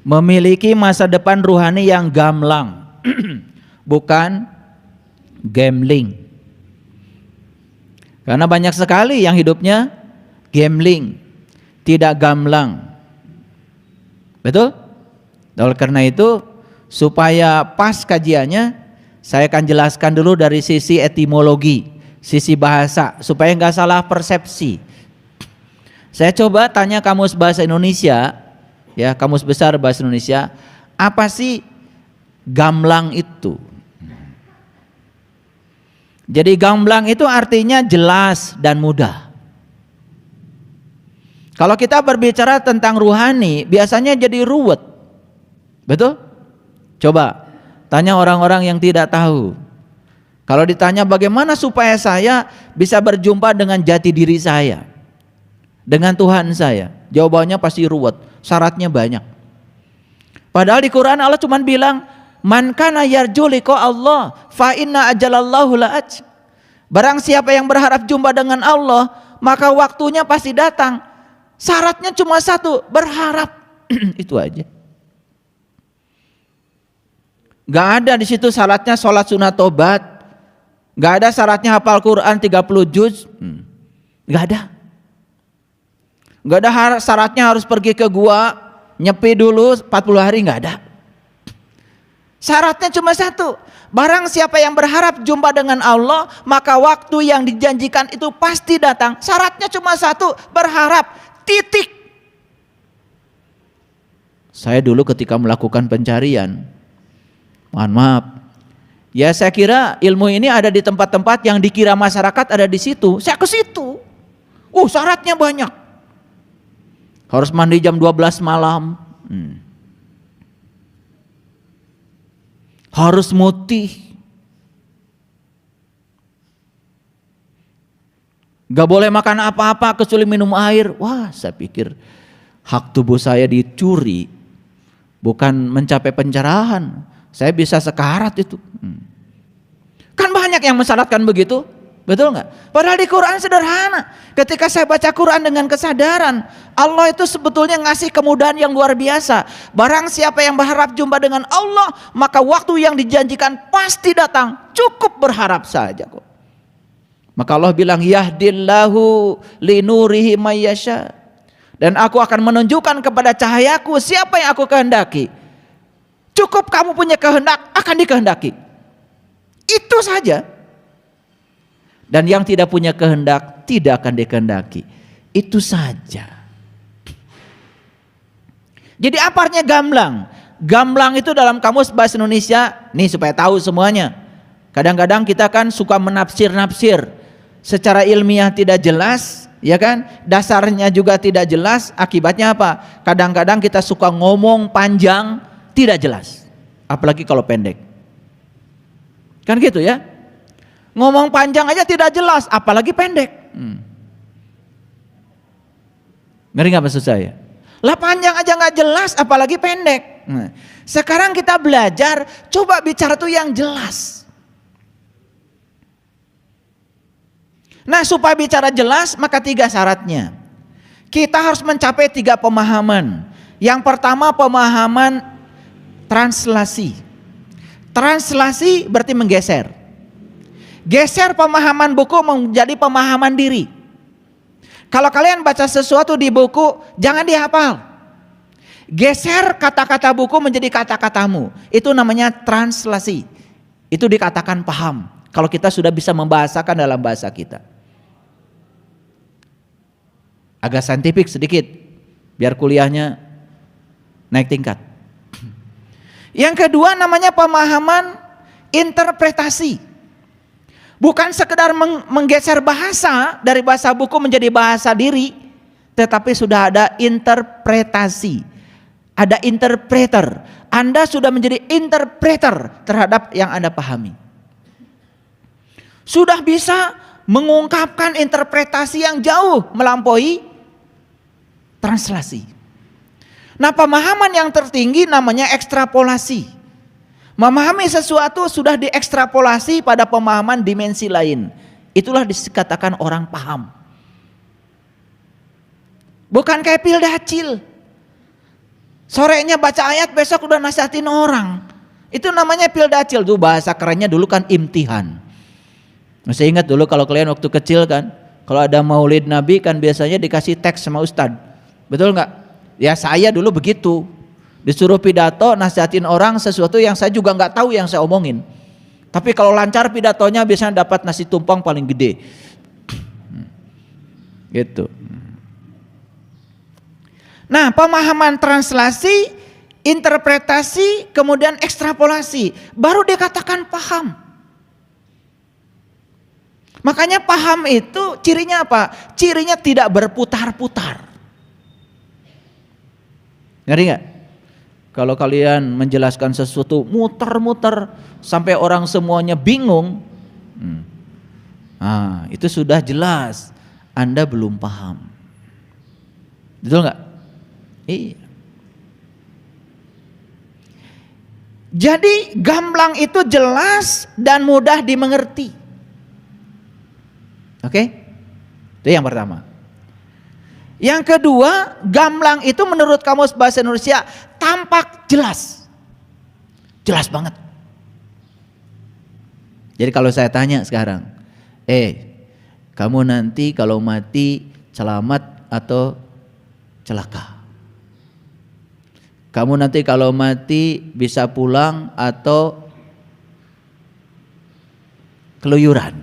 memiliki masa depan ruhani yang gamblang, bukan gambling. Karena banyak sekali yang hidupnya gambling, tidak gamblang. Betul? Oleh karena itu, supaya pas kajiannya, saya akan jelaskan dulu dari sisi etimologi, sisi bahasa, supaya nggak salah persepsi. Saya coba tanya kamus bahasa Indonesia, ya, kamus besar bahasa Indonesia, apa sih gamblang itu? Jadi gamblang itu artinya jelas dan mudah. Kalau kita berbicara tentang ruhani, biasanya jadi ruwet. Betul? Coba tanya orang-orang yang tidak tahu. Kalau ditanya bagaimana supaya saya bisa berjumpa dengan jati diri saya, dengan Tuhan saya, jawabannya pasti ruwet, syaratnya banyak. Padahal di Quran Allah cuma bilang, man kana yarju liqa Allah fa inna ajalallahu la'at. Barang siapa yang berharap jumpa dengan Allah, maka waktunya pasti datang. Syaratnya cuma satu, berharap. Itu aja. Gak ada di situ syaratnya sholat sunat tobat. Gak ada syaratnya hafal Quran 30 juz. Gak ada. Gak ada syaratnya harus pergi ke gua, nyepi dulu 40 hari, gak ada. Syaratnya cuma satu, barang siapa yang berharap jumpa dengan Allah, maka waktu yang dijanjikan itu pasti datang. Syaratnya cuma satu, berharap, titik. Saya dulu ketika melakukan pencarian, mohon maaf, ya saya kira ilmu ini ada di tempat-tempat yang dikira masyarakat ada di situ. Saya ke situ, syaratnya banyak. Harus mandi jam 12 malam, harus mutih, gak boleh makan apa-apa kecuali minum air. Wah, saya pikir hak tubuh saya dicuri, bukan mencapai pencerahan. Saya bisa sekarat itu. Kan banyak yang mensyaratkan begitu, betul nggak? Padahal di Quran sederhana. Ketika saya baca Quran dengan kesadaran, Allah itu sebetulnya ngasih kemudahan yang luar biasa. Barang siapa yang berharap jumpa dengan Allah, maka waktu yang dijanjikan pasti datang. Cukup berharap saja kok. Maka Allah bilang, yahdillahu linurihi mayyasha. Dan aku akan menunjukkan kepada cahayaku siapa yang aku kehendaki. Cukup kamu punya kehendak, akan dikehendaki. Itu saja. Dan yang tidak punya kehendak tidak akan dikehendaki. Itu saja. Jadi apa artinya gamblang? Gamblang itu dalam kamus bahasa Indonesia, nih supaya tahu semuanya. Kadang-kadang kita kan suka menafsir-nafsir secara ilmiah tidak jelas, ya kan? Dasarnya juga tidak jelas, akibatnya apa? Kadang-kadang kita suka ngomong panjang tidak jelas. Apalagi kalau pendek. Kan gitu ya? Ngomong panjang aja tidak jelas, apalagi pendek. Ngerti nggak maksud saya? Lah panjang aja nggak jelas, apalagi pendek. Nah, sekarang kita belajar, coba bicara tuh yang jelas. Nah, supaya bicara jelas, maka 3 syaratnya. Kita harus mencapai 3 pemahaman. Yang pertama pemahaman translasi. Translasi berarti menggeser. Geser pemahaman buku menjadi pemahaman diri. Kalau kalian baca sesuatu di buku, jangan dihafal. Geser kata-kata buku menjadi kata-katamu. Itu namanya translasi. Itu dikatakan paham. Kalau kita sudah bisa membahasakan dalam bahasa kita. Agak saintifik sedikit, biar kuliahnya naik tingkat. Yang kedua namanya pemahaman interpretasi. Bukan sekedar menggeser bahasa dari bahasa buku menjadi bahasa diri, tetapi sudah ada interpretasi, ada interpreter. Anda sudah menjadi interpreter terhadap yang Anda pahami. Sudah bisa mengungkapkan interpretasi yang jauh melampaui translasi. Nah, pemahaman yang tertinggi namanya ekstrapolasi. Memahami sesuatu sudah diekstrapolasi pada pemahaman dimensi lain. Itulah dikatakan orang paham. Bukan kayak pil dacil. Sorenya baca ayat, besok udah nasihatin orang. Itu namanya pildacil. Tuh bahasa kerennya dulu kan imtihan. Masih ingat dulu kalau kalian waktu kecil kan, kalau ada maulid Nabi kan biasanya dikasih teks sama ustadz. Betul nggak? Ya saya dulu begitu. Disuruh pidato nasihatin orang sesuatu yang saya juga nggak tahu yang saya omongin. Tapi kalau lancar pidatonya biasanya dapat nasi tumpang paling gede. Gitu. Nah, pemahaman translasi, interpretasi, kemudian ekstrapolasi, baru dikatakan paham. Makanya paham itu cirinya apa? Cirinya tidak berputar-putar. Ngerti nggak? Kalau kalian menjelaskan sesuatu muter-muter sampai orang semuanya bingung, itu sudah jelas Anda belum paham. Betul nggak? Iya. Jadi gamblang itu jelas dan mudah dimengerti. Oke? Itu yang pertama. Yang kedua, gamblang itu menurut Kamus Bahasa Indonesia tampak jelas. Jelas banget. Jadi kalau saya tanya sekarang, kamu nanti kalau mati selamat atau celaka? Kamu nanti kalau mati bisa pulang atau keluyuran?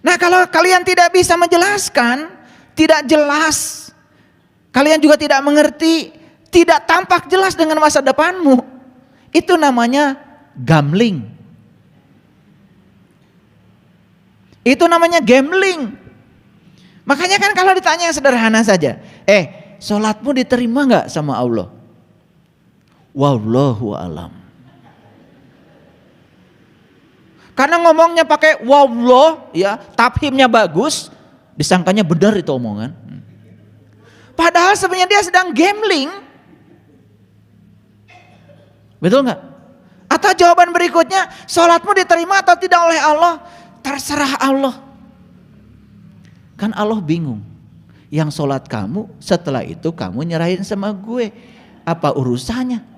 Nah, kalau kalian tidak bisa menjelaskan, tidak jelas, kalian juga tidak mengerti, tidak tampak jelas dengan masa depanmu, itu namanya gambling. Itu namanya gambling. Makanya kan kalau ditanya yang sederhana saja, sholatmu diterima nggak sama Allah? Wallahu a'lam. Karena ngomongnya pakai wallah, ya, tafhimnya bagus, disangkanya benar itu omongan. Padahal sebenarnya dia sedang gambling. Betul nggak? Atau jawaban berikutnya, sholatmu diterima atau tidak oleh Allah? Terserah Allah. Kan Allah bingung. Yang sholat kamu, setelah itu kamu nyerahin sama gue. Apa urusannya?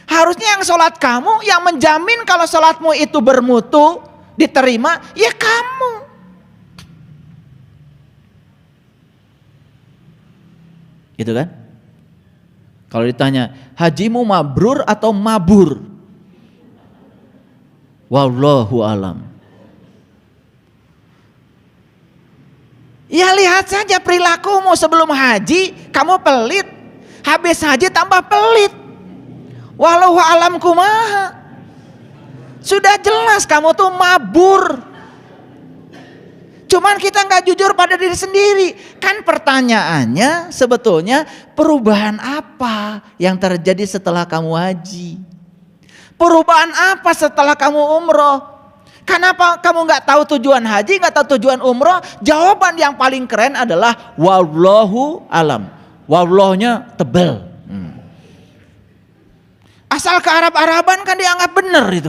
Harusnya yang sholat kamu, yang menjamin kalau sholatmu itu bermutu, diterima, ya kamu. Gitu kan? Kalau ditanya, hajimu mabrur atau mabur? Wallahu alam. Ya lihat saja perilakumu sebelum haji, kamu pelit. Habis haji tambah pelit. Wallahu alam kumaha. Sudah jelas kamu tuh mabur. Cuman kita nggak jujur pada diri sendiri. Kan pertanyaannya sebetulnya perubahan apa yang terjadi setelah kamu haji? Perubahan apa setelah kamu umroh? Kenapa kamu nggak tahu tujuan haji, nggak tahu tujuan umroh? Jawaban yang paling keren adalah wallahu alam. Wallahnya tebel. Asal ke Arab-Araban kan dianggap benar itu.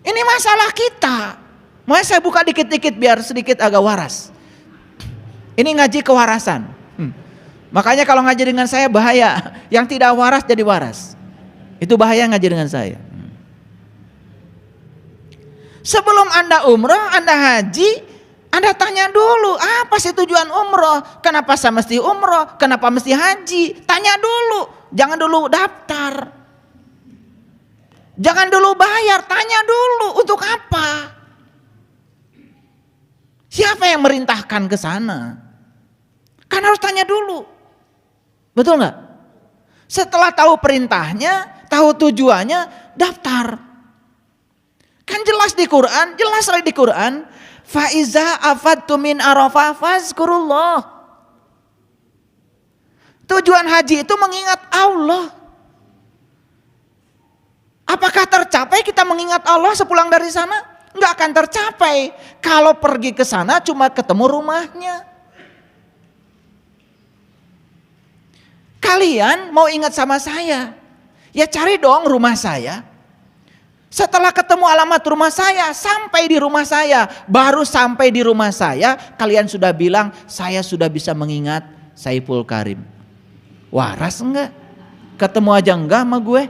Ini masalah kita. Mau saya buka dikit-dikit biar sedikit agak waras. Ini ngaji kewarasan. Makanya kalau ngaji dengan saya bahaya. Yang tidak waras jadi waras. Itu bahaya ngaji dengan saya. Sebelum Anda umroh, Anda haji, Anda tanya dulu, apa sih tujuan umroh? Kenapa saya mesti umroh? Kenapa mesti haji? Tanya dulu. Jangan dulu daftar. Jangan dulu bayar, tanya dulu untuk apa? Siapa yang merintahkan ke sana? Kan harus tanya dulu. Betul nggak? Setelah tahu perintahnya, tahu tujuannya, daftar. Kan jelas di Quran, jelas di Quran, fa iza afadtu min Arafah fazkurullah. Tujuan haji itu mengingat Allah. Apakah tercapai kita mengingat Allah sepulang dari sana? Enggak akan tercapai. Kalau pergi ke sana cuma ketemu rumahnya. Kalian mau ingat sama saya? Ya cari dong rumah saya. Setelah ketemu alamat rumah saya, sampai di rumah saya, baru sampai di rumah saya, kalian sudah bilang saya sudah bisa mengingat Saiful Karim. Waras enggak? Ketemu aja enggak sama gue?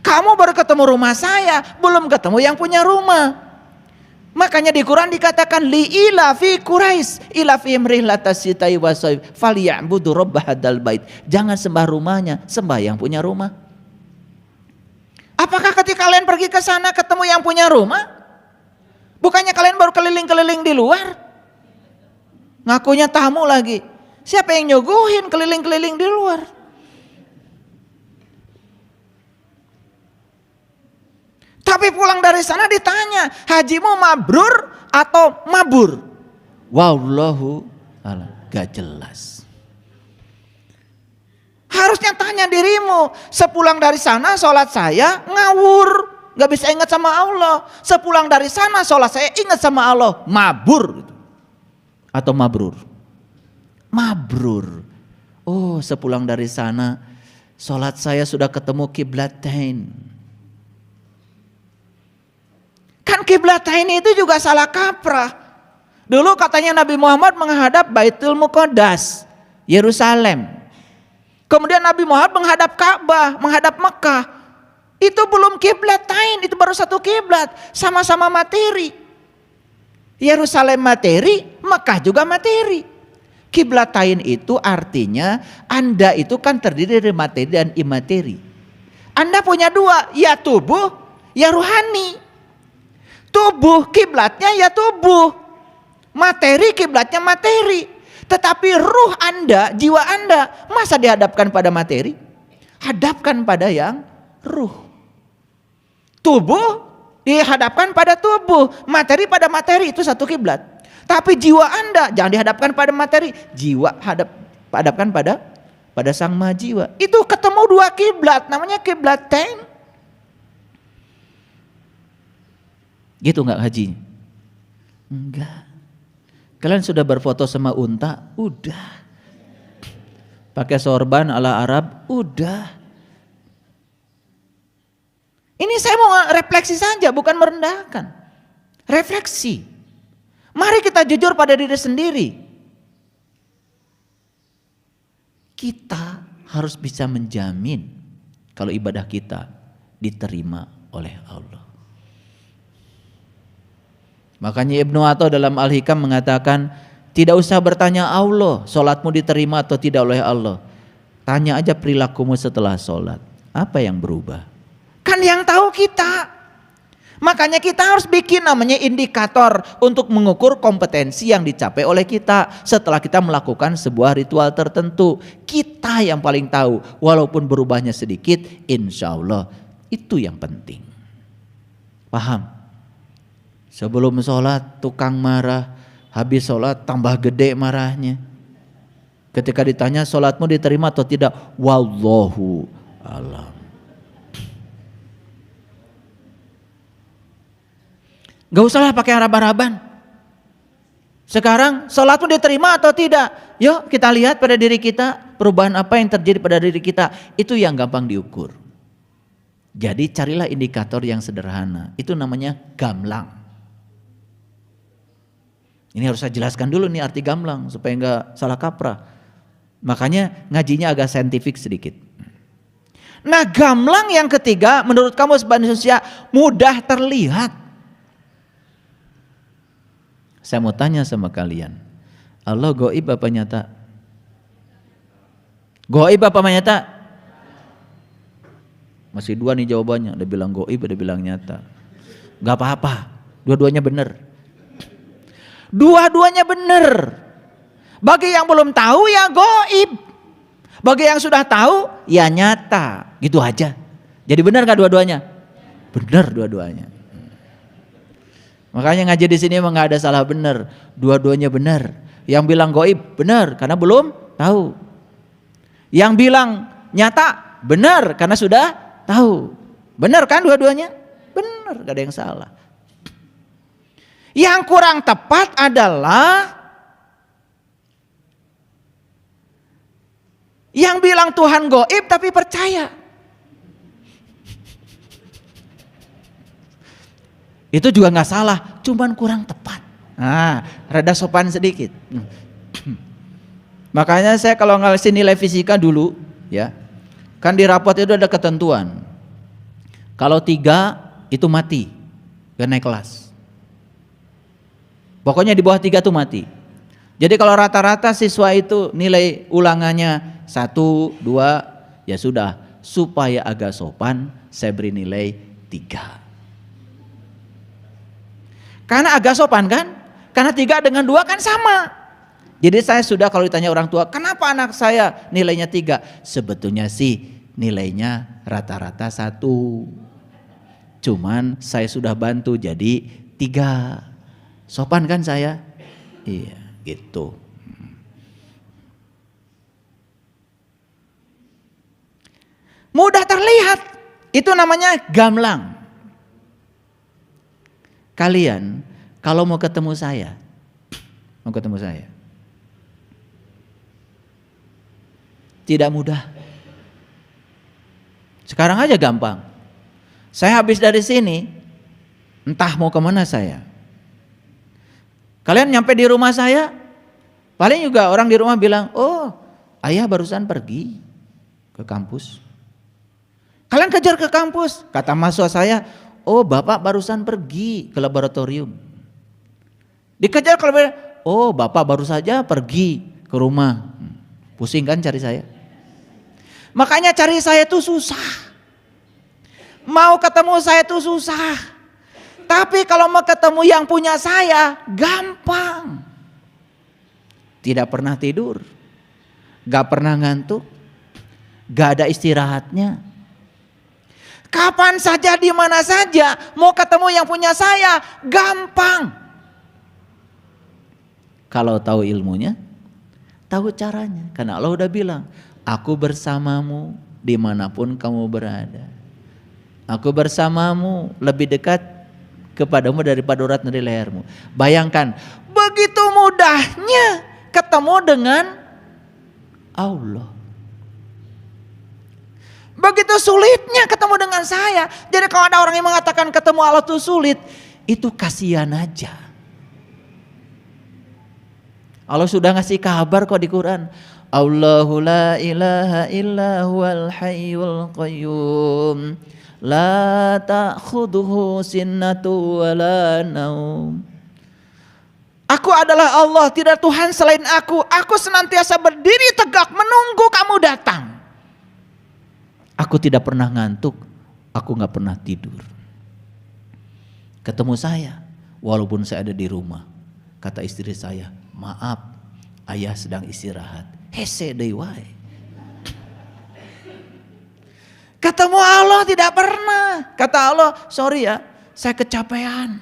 Kamu baru ketemu rumah saya, belum ketemu yang punya rumah. Makanya di Quran dikatakan li'ila fi Quraisy ila fi rihlatas sita'i wasaif falyabudu rabb hadzal bait. Jangan sembah rumahnya, sembah yang punya rumah. Apakah ketika kalian pergi ke sana ketemu yang punya rumah? Bukannya kalian baru keliling-keliling di luar? Ngakunya tamu lagi. Siapa yang nyuguhin keliling-keliling di luar? Tapi pulang dari sana ditanya, hajimu mabrur atau mabur? Wallahu a'lam, gak jelas. Harusnya tanya dirimu, sepulang dari sana sholat saya ngawur, gak bisa ingat sama Allah. Sepulang dari sana sholat saya ingat sama Allah, mabur atau mabrur? Mabrur. Oh, sepulang dari sana sholat saya sudah ketemu kiblatain. Kan kiblatain itu juga salah kaprah. Dulu katanya Nabi Muhammad menghadap Baitul Muqaddas, Yerusalem. Kemudian Nabi Muhammad menghadap Ka'bah, menghadap Mekah. Itu belum kiblatain, itu baru satu kiblat, sama-sama materi. Yerusalem materi, Mekah juga materi. Kiblatain itu artinya Anda itu kan terdiri dari materi dan imateri. Anda punya dua, ya tubuh, ya ruhani. Tubuh kiblatnya ya tubuh, materi kiblatnya materi. Tetapi ruh Anda, jiwa Anda, masa dihadapkan pada materi? Hadapkan pada yang ruh. Tubuh dihadapkan pada tubuh, materi pada materi, itu satu kiblat. Tapi jiwa Anda jangan dihadapkan pada materi, jiwa hadapkan pada sang maha jiwa. Itu ketemu dua kiblat, namanya kiblatain. Gitu nggak hajinya? Enggak. Kalian sudah berfoto sama unta? Udah. Pakai sorban ala Arab? Udah. Ini saya mau refleksi saja, bukan merendahkan. Refleksi. Mari kita jujur pada diri sendiri. Kita harus bisa menjamin kalau ibadah kita diterima oleh Allah. Makanya Ibnu Atha dalam Al-Hikam mengatakan, tidak usah bertanya Allah, sholatmu diterima atau tidak oleh Allah. Tanya aja perilakumu setelah sholat, apa yang berubah? Kan yang tahu kita. Makanya kita harus bikin namanya indikator untuk mengukur kompetensi yang dicapai oleh kita setelah kita melakukan sebuah ritual tertentu. Kita yang paling tahu, walaupun berubahnya sedikit, insya Allah itu yang penting. Paham? Sebelum sholat tukang marah, habis sholat tambah gede marahnya. Ketika ditanya sholatmu diterima atau tidak, wallahu a'lam. Gak usahlah pakai arab-araban. Sekarang sholatmu diterima atau tidak? Yuk kita lihat pada diri kita, perubahan apa yang terjadi pada diri kita. Itu yang gampang diukur. Jadi carilah indikator yang sederhana. Itu namanya gamlang. Ini harus saya jelaskan dulu nih arti gamlang supaya nggak salah kaprah. Makanya ngajinya agak saintifik sedikit. Nah, gamlang yang ketiga menurut kamu sebagai manusia mudah terlihat. Saya mau tanya sama kalian, Allah goib apa nyata? Goib apa nyata? Masih dua nih jawabannya, ada bilang goib, ada bilang nyata. Gak apa-apa, dua-duanya benar. Dua-duanya benar. Bagi yang belum tahu ya goib, bagi yang sudah tahu ya nyata, gitu aja. Jadi benar gak dua-duanya? Benar dua-duanya. Makanya ngaji di sini emang gak ada salah benar, dua-duanya benar. Yang bilang goib benar karena belum tahu. Yang bilang nyata benar karena sudah tahu. Benar kan dua-duanya? Benar, gak ada yang salah. Yang kurang tepat adalah yang bilang Tuhan goib tapi percaya. Itu juga nggak salah, cuman kurang tepat. Nah, rada sopan sedikit. Makanya saya kalau ngasih nilai fisika dulu, ya, kan di rapot itu ada ketentuan. Kalau 3 itu mati, gak naik kelas. Pokoknya di bawah 3 tuh mati. Jadi kalau rata-rata siswa itu nilai ulangannya 1, 2, ya sudah, supaya agak sopan saya beri nilai 3. Karena agak sopan kan? Karena 3 dengan 2 kan sama. Jadi saya sudah kalau ditanya orang tua, kenapa anak saya nilainya 3? Sebetulnya sih nilainya rata-rata 1. Cuman saya sudah bantu jadi 3. Sopan kan saya? Iya, gitu. Mudah terlihat, itu namanya gamblang. Kalian kalau mau ketemu saya, tidak mudah. Sekarang aja gampang. Saya habis dari sini, entah mau kemana saya. Kalian nyampe di rumah saya, paling juga orang di rumah bilang, oh ayah barusan pergi ke kampus. Kalian kejar ke kampus, kata mahasiswa saya, oh bapak barusan pergi ke laboratorium. Dikejar kalau oh bapak baru saja pergi ke rumah. Pusing kan cari saya. Makanya cari saya itu susah. Mau ketemu saya itu susah. Tapi kalau mau ketemu yang punya saya, gampang. Tidak pernah tidur. Gak pernah ngantuk. Gak ada istirahatnya. Kapan saja, di mana saja, mau ketemu yang punya saya, gampang. Kalau tahu ilmunya, tahu caranya. Karena Allah udah bilang, aku bersamamu dimanapun kamu berada. Aku bersamamu, lebih dekat kepadamu daripada urat nadi lehermu. Bayangkan, begitu mudahnya ketemu dengan Allah. Begitu sulitnya ketemu dengan saya. Jadi kalau ada orang yang mengatakan ketemu Allah itu sulit, itu kasihan aja. Allah sudah ngasih kabar kok di Quran. Allahu la ilaha illa huwal hayyul qayyum. La ta'khudhuhu sinnatu wa la naum. Aku adalah Allah, tidak Tuhan selain aku. Aku senantiasa berdiri tegak menunggu kamu datang. Aku tidak pernah ngantuk, aku gak pernah tidur. Ketemu saya, walaupun saya ada di rumah. Kata istri saya, maaf, ayah sedang istirahat. Hese deui wae. Ketemu Allah tidak pernah. Kata Allah, sorry ya, saya kecapean.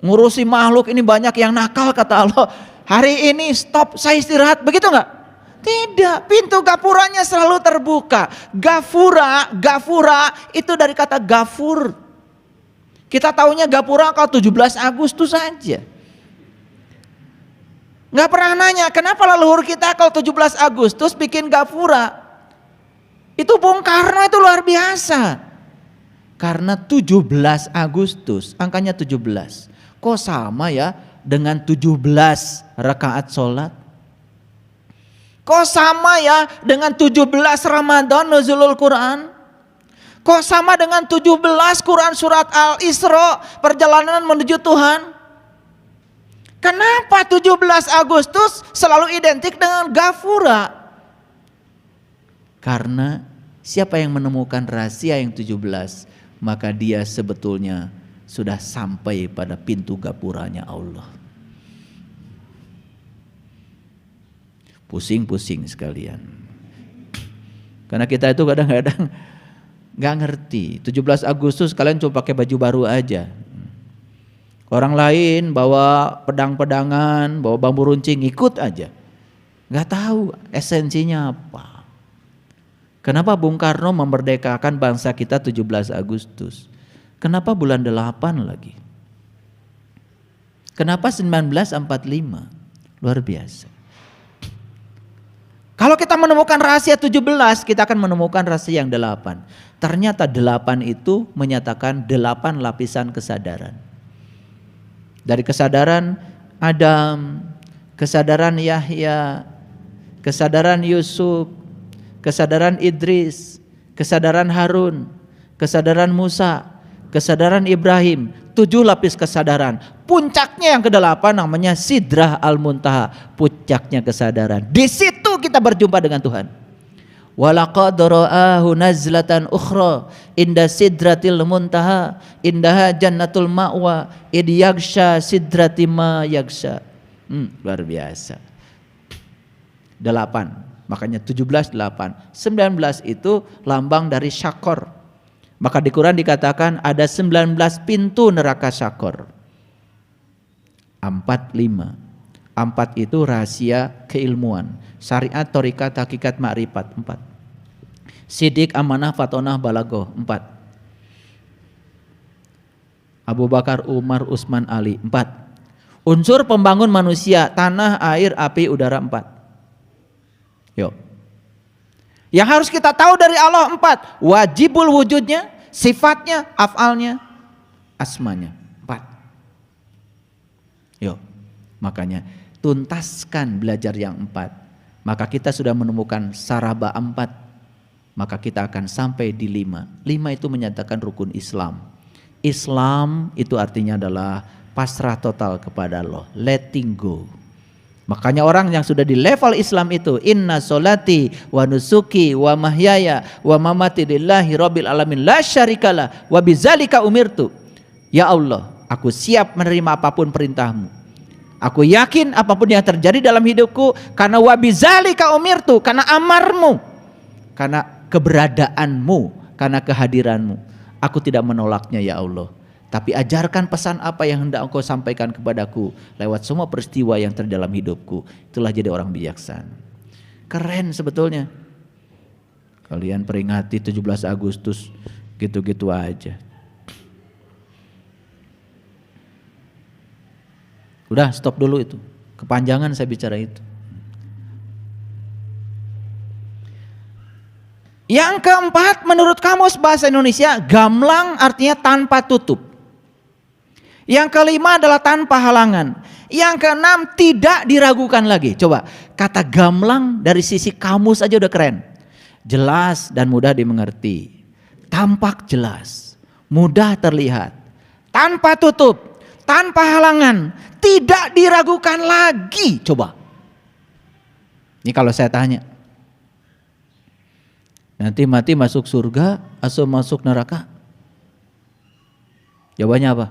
Ngurusi makhluk ini banyak yang nakal, kata Allah. Hari ini stop, saya istirahat, begitu gak? Tidak, pintu gapuranya selalu terbuka. Gafura itu dari kata gafur. Kita taunya gapura kalau 17 Agustus saja. Gak pernah nanya, kenapa leluhur kita kalau 17 Agustus bikin gapura? Itu Bung Karno itu luar biasa. Karena 17 Agustus, angkanya 17. Kok sama ya dengan 17 rakaat sholat? Kok sama ya dengan 17 Ramadan nuzulul Quran? Kok sama dengan 17 Quran surat Al-Isra, perjalanan menuju Tuhan? Kenapa 17 Agustus selalu identik dengan Gafura? Karena siapa yang menemukan rahasia yang 17, maka dia sebetulnya sudah sampai pada pintu gapuranya Allah. Pusing-pusing sekalian. Karena kita itu kadang-kadang gak ngerti. 17 Agustus kalian coba pakai baju baru aja. Orang lain bawa pedang-pedangan, bawa bambu runcing, ikut aja. Gak tahu esensinya apa. Kenapa Bung Karno memerdekakan bangsa kita 17 Agustus? Kenapa bulan 8 lagi? Kenapa 1945? Luar biasa. Kalau kita menemukan rahasia 17, kita akan menemukan rahasia yang 8. Ternyata 8 itu menyatakan 8 lapisan kesadaran. Dari kesadaran Adam, kesadaran Yahya, kesadaran Yusuf, kesadaran Idris, kesadaran Harun, kesadaran Musa, kesadaran Ibrahim. 7 lapis kesadaran. Puncaknya yang ke-8 namanya Sidrah Al-Muntaha, puncaknya kesadaran. Di situ kita berjumpa dengan Tuhan. Walaqad ra'ahu nazlatan ukhra inda sidratil muntaha indaha jannatul ma'wa id yaghsha sidrati ma yaghsha. Luar biasa. 8. Makanya 17 8. 19 itu lambang dari syakor. Maka di Quran dikatakan ada 19 pintu neraka syakor. 4 5. 4 itu rahasia keilmuan. Syariat, thariqat, hakikat, makrifat. 4. Sidik, amanah, fatonah, balagoh. 4. Abu Bakar, Umar, Utsman, Ali. 4. Unsur pembangun manusia, tanah, air, api, udara. 4. Yuk. Yang harus kita tahu dari Allah 4. Wajibul wujudnya, sifatnya, afalnya, asmanya. 4. Yuk. Makanya tuntaskan belajar yang 4. Maka kita sudah menemukan saraba 4. Maka kita akan sampai di 5. 5 itu menyatakan rukun Islam. Islam itu artinya adalah pasrah total kepada Allah, letting go. Makanya orang yang sudah di level Islam itu, inna solati wa nusuki wa mahyaya wa mamati lillahi rabbil alamin la syarikalah wa bizalika umirtu. Ya Allah, aku siap menerima apapun perintahmu. Aku yakin apapun yang terjadi dalam hidupku karena wa bizalika umirtu, karena amarmu, karena keberadaanmu, karena kehadiranmu. Aku tidak menolaknya ya Allah. Tapi ajarkan pesan apa yang hendak engkau sampaikan kepadaku lewat semua peristiwa yang terjadi dalam hidupku. Itulah jadi orang bijaksana. Keren sebetulnya. Kalian peringati 17 Agustus gitu-gitu aja. Udah stop dulu itu. Kepanjangan saya bicara itu. Yang keempat, menurut kamus bahasa Indonesia, gamlang artinya tanpa tutup. Yang kelima adalah tanpa halangan. Yang keenam, tidak diragukan lagi. Coba, kata gamlang dari sisi kamus aja udah keren. Jelas dan mudah dimengerti. Tampak jelas, mudah terlihat. Tanpa tutup, tanpa halangan, tidak diragukan lagi. Coba. Ini kalau saya tanya. Nanti mati masuk surga atau masuk neraka? Jawabannya apa?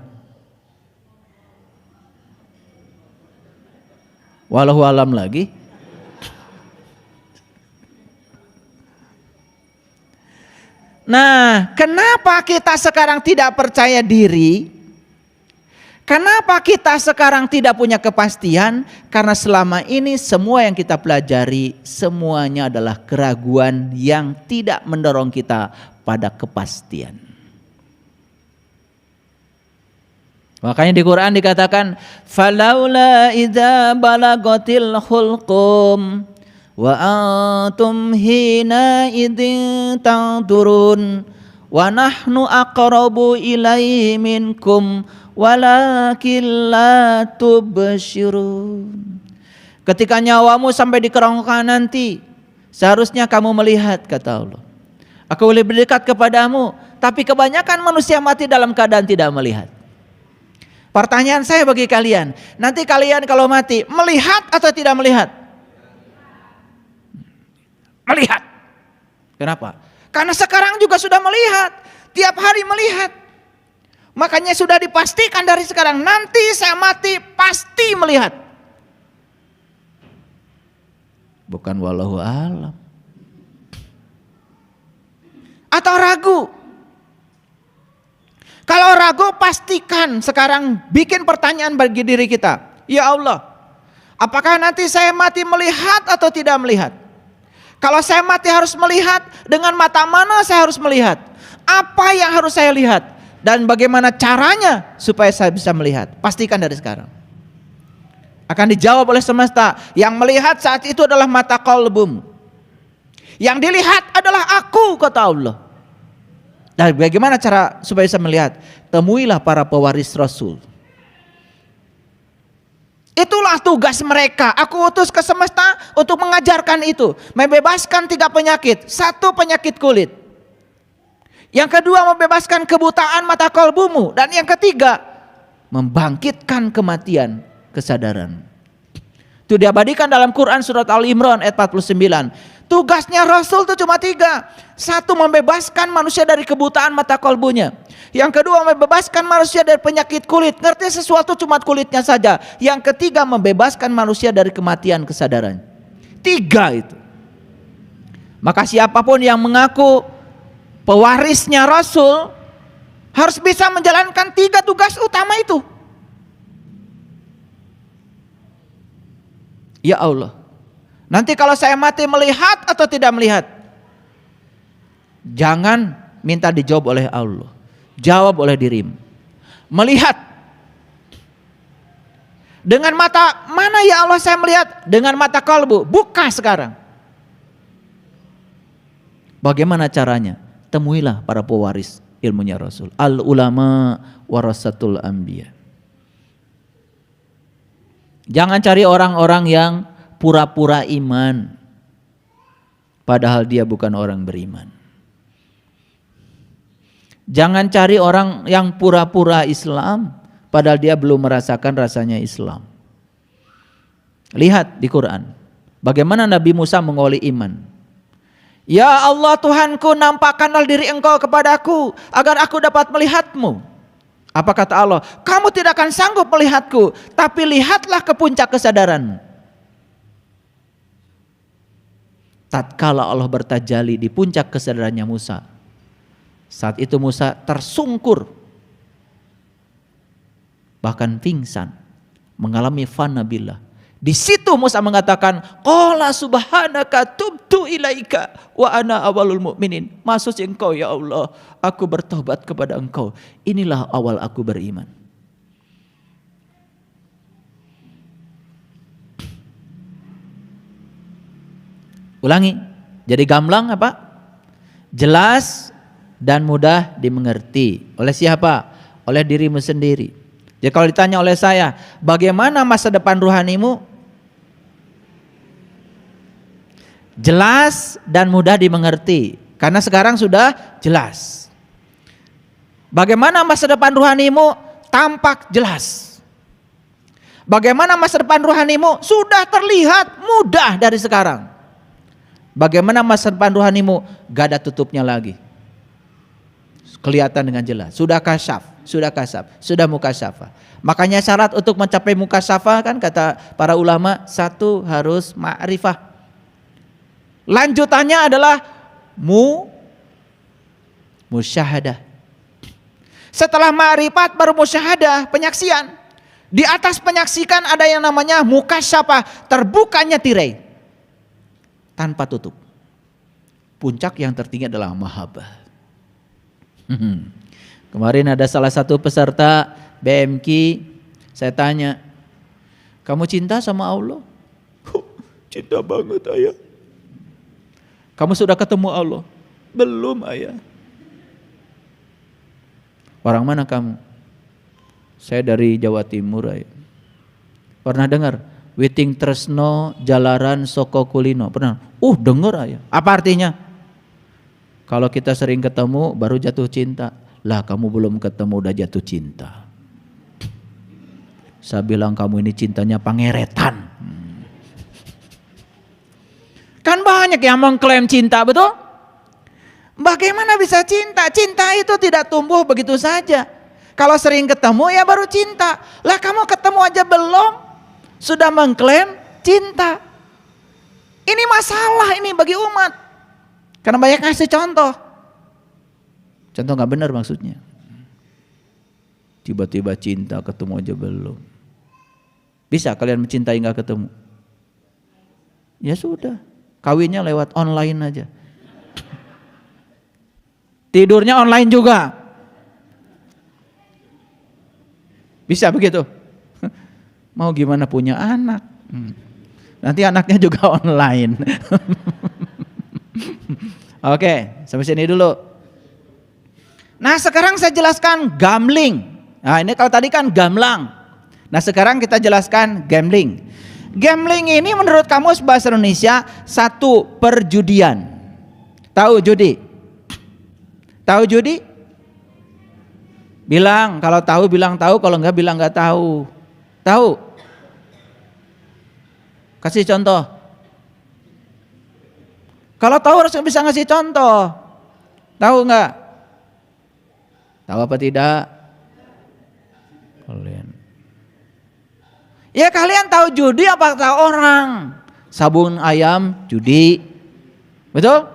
Wallahu alam lagi. Nah, kenapa kita sekarang tidak percaya diri? Kenapa kita sekarang tidak punya kepastian? Karena selama ini semua yang kita pelajari semuanya adalah keraguan yang tidak mendorong kita pada kepastian. Makanya di Quran dikatakan falaula idza balagatil hulqum wa antum hina idzin tanzurun wa nahnu aqrabu ilaihi minkum walakin la tubsyirun. Ketika nyawamu sampai di kerongkongan nanti, seharusnya kamu melihat, kata Allah. Aku lebih dekat kepadamu, tapi kebanyakan manusia mati dalam keadaan tidak melihat. Pertanyaan saya bagi kalian, nanti kalian kalau mati melihat atau tidak melihat? Melihat. Kenapa? Karena sekarang juga sudah melihat, tiap hari melihat. Makanya sudah dipastikan dari sekarang, nanti saya mati pasti melihat. Bukan wallahu alam. Atau ragu. Kalau ragu, pastikan sekarang bikin pertanyaan bagi diri kita. Ya Allah, apakah nanti saya mati melihat atau tidak melihat? Kalau saya mati harus melihat, dengan mata mana saya harus melihat? Apa yang harus saya lihat? Dan bagaimana caranya supaya saya bisa melihat? Pastikan dari sekarang. Akan dijawab oleh semesta. Yang melihat saat itu adalah mata qalbum. Yang dilihat adalah aku, kata Allah. Dan bagaimana cara supaya bisa melihat? Temuilah para pewaris Rasul. Itulah tugas mereka. Aku utus ke semesta untuk mengajarkan itu. Membebaskan 3 penyakit. 1 penyakit kulit. Yang kedua membebaskan kebutaan mata kolbumu. Dan yang ketiga membangkitkan kematian kesadaran. Itu diabadikan dalam Quran surat Al-Imran ayat 49. Tugasnya Rasul itu cuma 3. 1 membebaskan manusia dari kebutaan mata kolbunya. Yang kedua membebaskan manusia dari penyakit kulit. Ngerti sesuatu cuma kulitnya saja. Yang ketiga membebaskan manusia dari kematian kesadaran. 3 itu. Maka siapapun yang mengaku pewarisnya Rasul harus bisa menjalankan 3 tugas utama itu. Ya Allah, nanti kalau saya mati melihat atau tidak melihat? Jangan minta dijawab oleh Allah. Jawab oleh dirimu. Melihat. Dengan mata mana ya Allah saya melihat? Dengan mata kalbu. Buka sekarang. Bagaimana caranya? Temuilah para pewaris ilmunya Rasul. Al ulama warasatul anbiya. Jangan cari orang-orang yang pura-pura iman, padahal dia bukan orang beriman. Jangan cari orang yang pura-pura Islam, padahal dia belum merasakan rasanya Islam. Lihat di Quran, bagaimana Nabi Musa mengoli iman. Ya Allah Tuhanku, nampakkanlah diri Engkau kepadaku, agar aku dapat melihatmu. Apa kata Allah? Kamu tidak akan sanggup melihatku, tapi lihatlah ke puncak kesadaran. Tatkala Allah bertajali di puncak kesadarannya Musa, saat itu Musa tersungkur, bahkan pingsan, mengalami fana billah. Di situ Musa mengatakan, qala subhanaka tubtu ilaika wa ana awalul mu'minin. Maksudnya Engkau ya Allah, aku bertobat kepada Engkau. Inilah awal aku beriman. Ulangi. Jadi gamblang apa? Jelas dan mudah dimengerti. Oleh siapa? Oleh dirimu sendiri. Jadi kalau ditanya oleh saya, bagaimana masa depan rohanimu? Jelas dan mudah dimengerti. Karena sekarang sudah jelas. Bagaimana masa depan rohanimu? Tampak jelas. Bagaimana masa depan rohanimu? Sudah terlihat mudah dari sekarang. Bagaimana masa depan rohanimu? Gak ada tutupnya lagi. Kelihatan dengan jelas. Sudah kasyaf, sudah mukasyafah. Makanya syarat untuk mencapai mukasyafah kan kata para ulama, 1 harus ma'rifah. Lanjutannya adalah musyahadah. Setelah ma'rifat baru musyahadah, penyaksian. Di atas penyaksikan ada yang namanya mukasyafah, terbukanya tirai tanpa tutup. Puncak yang tertinggi adalah mahabbah. Kemarin ada salah satu peserta BMK, saya tanya, kamu cinta sama Allah? Cinta banget ayah. Kamu sudah ketemu Allah? Belum ayah. Orang mana kamu? Saya dari Jawa Timur ayah. Pernah dengar? Witing tresno jalaran soko kulino. Pernah? Dengar ayah. Apa artinya? Kalau kita sering ketemu baru jatuh cinta. Lah kamu belum ketemu udah jatuh cinta. Saya bilang kamu ini cintanya pangeretan. Kan banyak yang mengklaim cinta, betul? Bagaimana bisa cinta? Cinta itu tidak tumbuh begitu saja. Kalau sering ketemu ya baru cinta. Lah kamu ketemu aja belum, sudah mengklaim cinta. Ini masalah ini bagi umat. Karena banyak ngasih contoh. Contoh gak benar maksudnya. Tiba-tiba cinta ketemu aja belum. Bisa kalian mencintai gak ketemu? Ya sudah. Kawinnya lewat online aja. Tidurnya online juga. Bisa begitu? Mau gimana punya anak? Nanti anaknya juga online. Oke, sampai sini dulu. Nah sekarang saya jelaskan gambling. Nah ini kalau tadi kan gamblang. Nah sekarang kita jelaskan gambling. Gambling ini menurut kamus bahasa Indonesia satu perjudian. Tahu judi? Tahu judi? Bilang, kalau tahu bilang tahu, kalau enggak bilang enggak tahu. Tahu? Kasih contoh. Kalau tahu harus bisa ngasih contoh. Tahu enggak? Tahu apa tidak? Kalian. Ya kalian tahu judi apa tahu orang? Sabun ayam judi. Betul?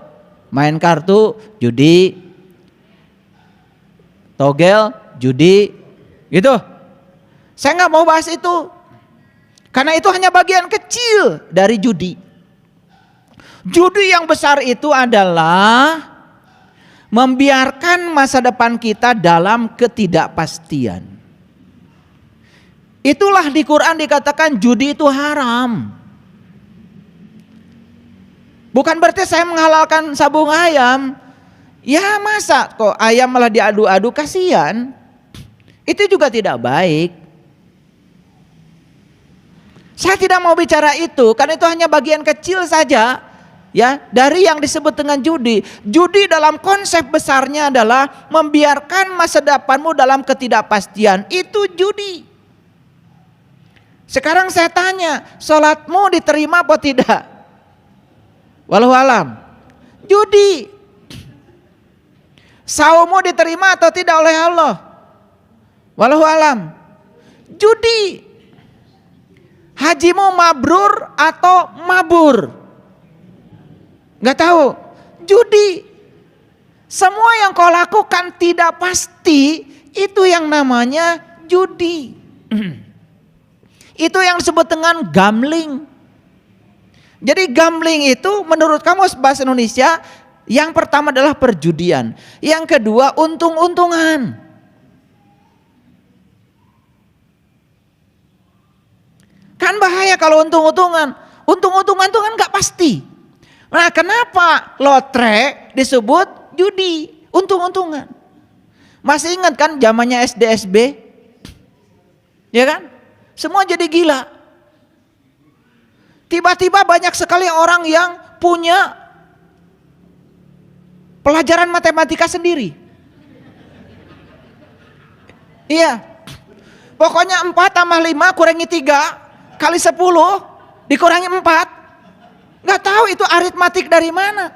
Main kartu judi. Togel judi. Gitu. Saya nggak mau bahas itu. Karena itu hanya bagian kecil dari judi. Judi yang besar itu adalah membiarkan masa depan kita dalam ketidakpastian. Itulah di Quran dikatakan judi itu haram. Bukan berarti saya menghalalkan sabung ayam. Ya masa kok ayam malah diadu-adu, kasihan. Itu juga tidak baik. Saya tidak mau bicara itu karena itu hanya bagian kecil saja ya dari yang disebut dengan judi. Judi dalam konsep besarnya adalah membiarkan masa depanmu dalam ketidakpastian. Itu judi. Sekarang saya tanya, sholatmu diterima atau tidak? Wallahu alam. Judi. Saummu diterima atau tidak oleh Allah? Wallahu alam. Judi. Hajimu mabrur atau mabur? Nggak tahu. Judi. Semua yang kau lakukan tidak pasti, itu yang namanya judi. Itu yang disebut dengan gambling. Jadi gambling itu menurut kamus bahasa Indonesia yang pertama adalah perjudian. Yang kedua untung-untungan. Kan bahaya kalau untung-untungan. Untung-untungan itu kan gak pasti. Nah kenapa lotre disebut judi, untung-untungan? Masih ingat kan zamannya SD-SB? Ya kan? Semua jadi gila. Tiba-tiba banyak sekali orang yang punya pelajaran matematika sendiri. Iya. Pokoknya 4 tambah 5 kurangi 3 kali 10 dikurangi 4. Gak tahu itu aritmatik dari mana.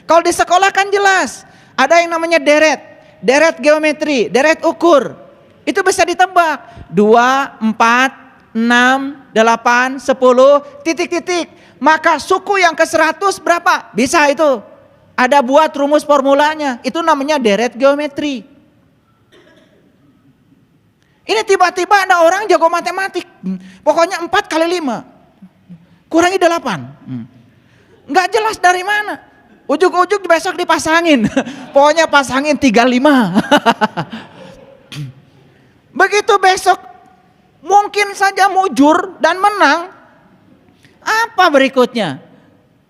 Kalau di sekolah kan jelas. Ada yang namanya deret. Deret geometri, deret ukur. Itu bisa ditebak. 2, 4, 6, 8, 10, titik-titik. Maka suku yang ke 100 berapa? Bisa itu. Ada buat rumus formulanya. Itu namanya deret geometri. Ini tiba-tiba ada orang jago matematik. Pokoknya 4 kali 5. Kurangi 8. Nggak jelas dari mana. Ujuk-ujuk besok dipasangin. Pokoknya pasangin 35. Begitu besok mungkin saja mujur dan menang. Apa berikutnya?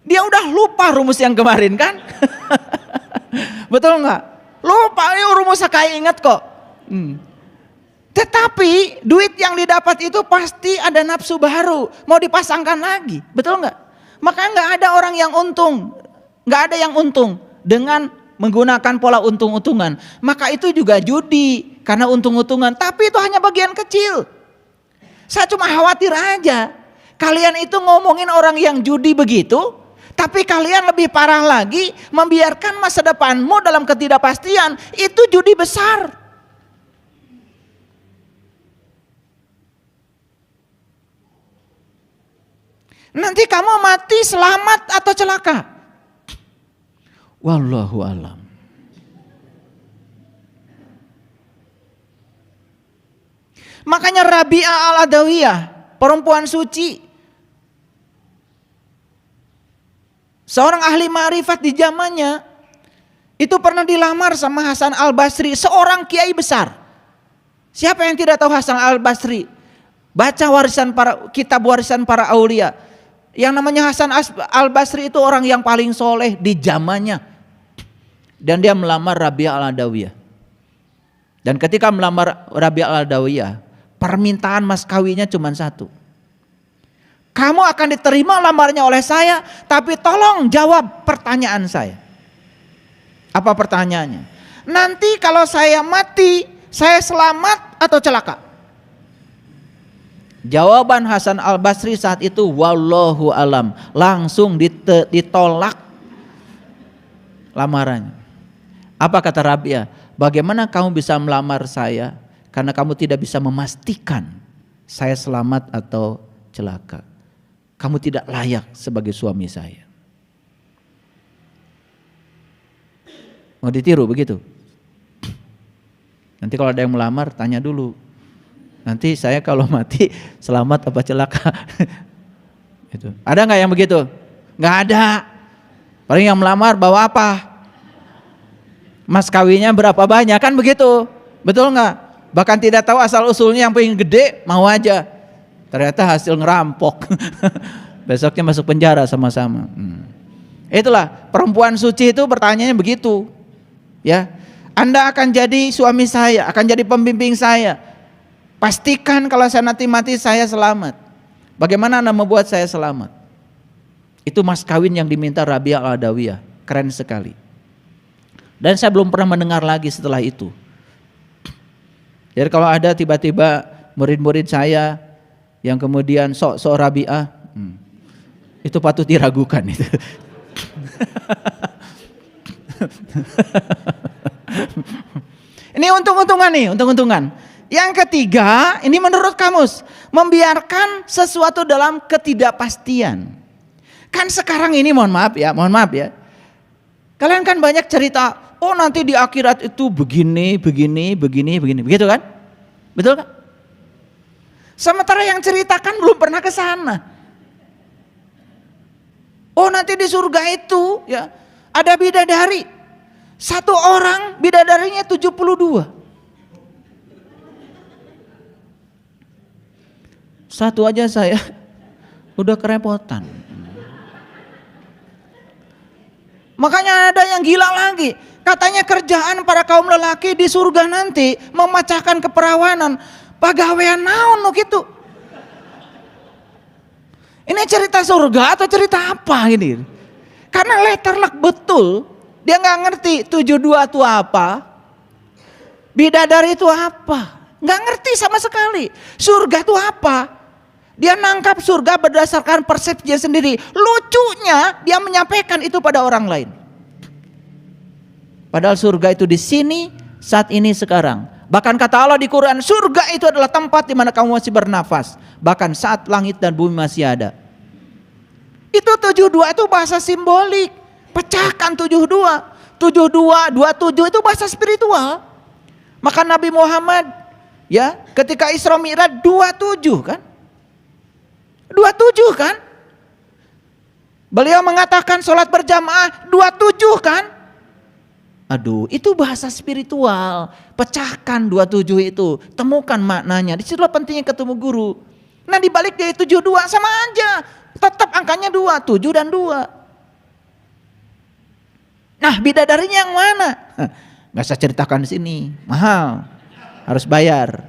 Dia udah lupa rumus yang kemarin kan? Betul nggak? Lupa, rumusnya kayak inget kok. Tetapi duit yang didapat itu pasti ada nafsu baru. Mau dipasangkan lagi. Betul nggak? Maka nggak ada orang yang untung. Nggak ada yang untung dengan menggunakan pola untung-untungan. Maka itu juga judi. Karena untung-untungan, tapi itu hanya bagian kecil. Saya cuma khawatir aja. Kalian itu ngomongin orang yang judi begitu, tapi kalian lebih parah lagi membiarkan masa depanmu dalam ketidakpastian. Itu judi besar. Nanti kamu mati selamat atau celaka? Wallahu alam. Makanya Rabi'ah al-Adawiyah, perempuan suci, seorang ahli ma'rifat di zamannya, itu pernah dilamar sama Hasan al-Basri, seorang kiai besar. Siapa yang tidak tahu Hasan al-Basri? Baca kitab warisan para aulia. Yang namanya Hasan al-Basri itu orang yang paling soleh di zamannya. Dan dia melamar Rabi'ah al-Adawiyah. Dan ketika melamar Rabi'ah al-Adawiyah, Permintaan mas kawinnya cuma satu. Kamu akan diterima lamarnya oleh saya, tapi tolong jawab pertanyaan saya. Apa pertanyaannya? Nanti kalau saya mati, saya selamat atau celaka? Jawaban Hasan Al-Basri saat itu wallahu alam, langsung ditolak lamarannya. Apa kata Rabi'ah? Bagaimana kamu bisa melamar saya karena kamu tidak bisa memastikan saya selamat atau celaka? Kamu tidak layak sebagai suami saya. Mau ditiru begitu? Nanti kalau ada yang melamar tanya dulu. Nanti saya kalau mati selamat apa celaka? Itu. Ada nggak yang begitu? Nggak ada. Paling yang melamar bawa apa? Mas kawinnya berapa banyak, kan begitu? Betul nggak? Bahkan tidak tahu asal usulnya, yang pengen gede mau aja. Ternyata hasil ngerampok. Besoknya masuk penjara sama-sama. Itulah perempuan suci itu bertanyanya begitu. Ya, Anda akan jadi suami saya, akan jadi pembimbing saya. Pastikan kalau saya nanti mati saya selamat. Bagaimana Anda membuat saya selamat? Itu mas kawin yang diminta Rabi'ah Al-Adawiyah. Keren sekali. Dan saya belum pernah mendengar lagi setelah itu. Jadi kalau ada tiba-tiba murid-murid saya yang kemudian sok-sok Rabi'ah, itu patut diragukan itu. Ini untung-untungan nih, untung-untungan. Yang ketiga, ini menurut kamus, membiarkan sesuatu dalam ketidakpastian. Kan sekarang ini mohon maaf ya. Kalian kan banyak cerita, oh nanti di akhirat itu begini, begitu kan? Betul kan? Sementara yang ceritakan belum pernah ke sana. Oh nanti di surga itu ya ada bidadari. Satu orang bidadarinya 72. Satu aja saya udah kerepotan. Makanya ada yang gila lagi. Katanya kerjaan para kaum lelaki di surga nanti memecahkan keperawanan. Pagawean naon nu gitu. Ini cerita surga atau cerita apa ini? Karena letterlock betul. Dia nggak ngerti 72 itu apa. Bidadari itu apa. Nggak ngerti sama sekali. Surga itu apa. Dia nangkap surga berdasarkan persepsinya sendiri. Lucunya dia menyampaikan itu pada orang lain. Padahal surga itu di sini, saat ini, sekarang. Bahkan kata Allah di Quran, surga itu adalah tempat di mana kamu masih bernafas. Bahkan saat langit dan bumi masih ada. Itu 72 itu bahasa simbolik. Pecahkan 72. 72, 27 itu bahasa spiritual. Maka Nabi Muhammad ya ketika Isra Mi'raj 27 kan? 27 kan? Beliau mengatakan sholat berjamaah 27 kan? Aduh, itu bahasa spiritual. Pecahkan 27 itu, temukan maknanya. Disitulah pentingnya ketemu guru. Nah dibalik dari 72 sama aja. Tetap angkanya 2, 7 dan 2. Nah bidadarinya yang mana? Gak saya ceritakan di sini, mahal. Harus bayar.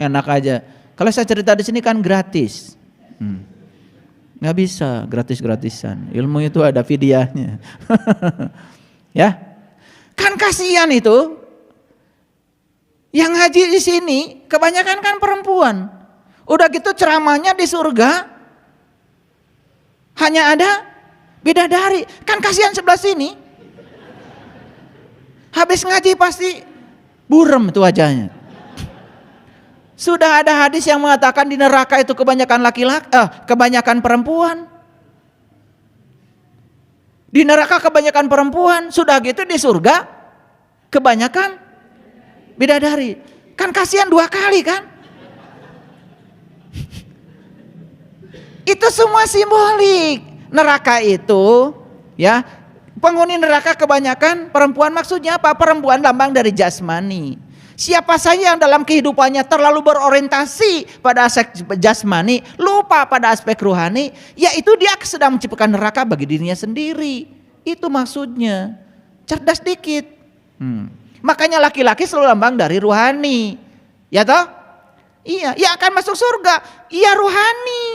Enak aja. Kalau saya cerita di sini kan gratis. Gak bisa gratis-gratisan. Ilmu itu ada fidyahnya. Ya. Kan kasihan itu. Yang haji di sini kebanyakan kan perempuan. Udah gitu ceramahnya di surga hanya ada bidadari. Kan kasihan sebelah sini. Habis ngaji pasti burem itu wajahnya. Sudah ada hadis yang mengatakan di neraka itu kebanyakan kebanyakan perempuan. Di neraka kebanyakan perempuan, sudah gitu di surga kebanyakan bidadari. Kan kasihan 2 kali kan? Itu semua simbolik. Neraka itu ya, penghuni neraka kebanyakan perempuan, maksudnya apa? Perempuan lambang dari jasmani. Siapa saja yang dalam kehidupannya terlalu berorientasi pada aspek jasmani, lupa pada aspek ruhani, yaitu dia sedang menciptakan neraka bagi dirinya sendiri. Itu maksudnya. Cerdas dikit. Makanya laki-laki selalu lambang dari ruhani. Ya toh? Iya, ya akan masuk surga. Iya rohani.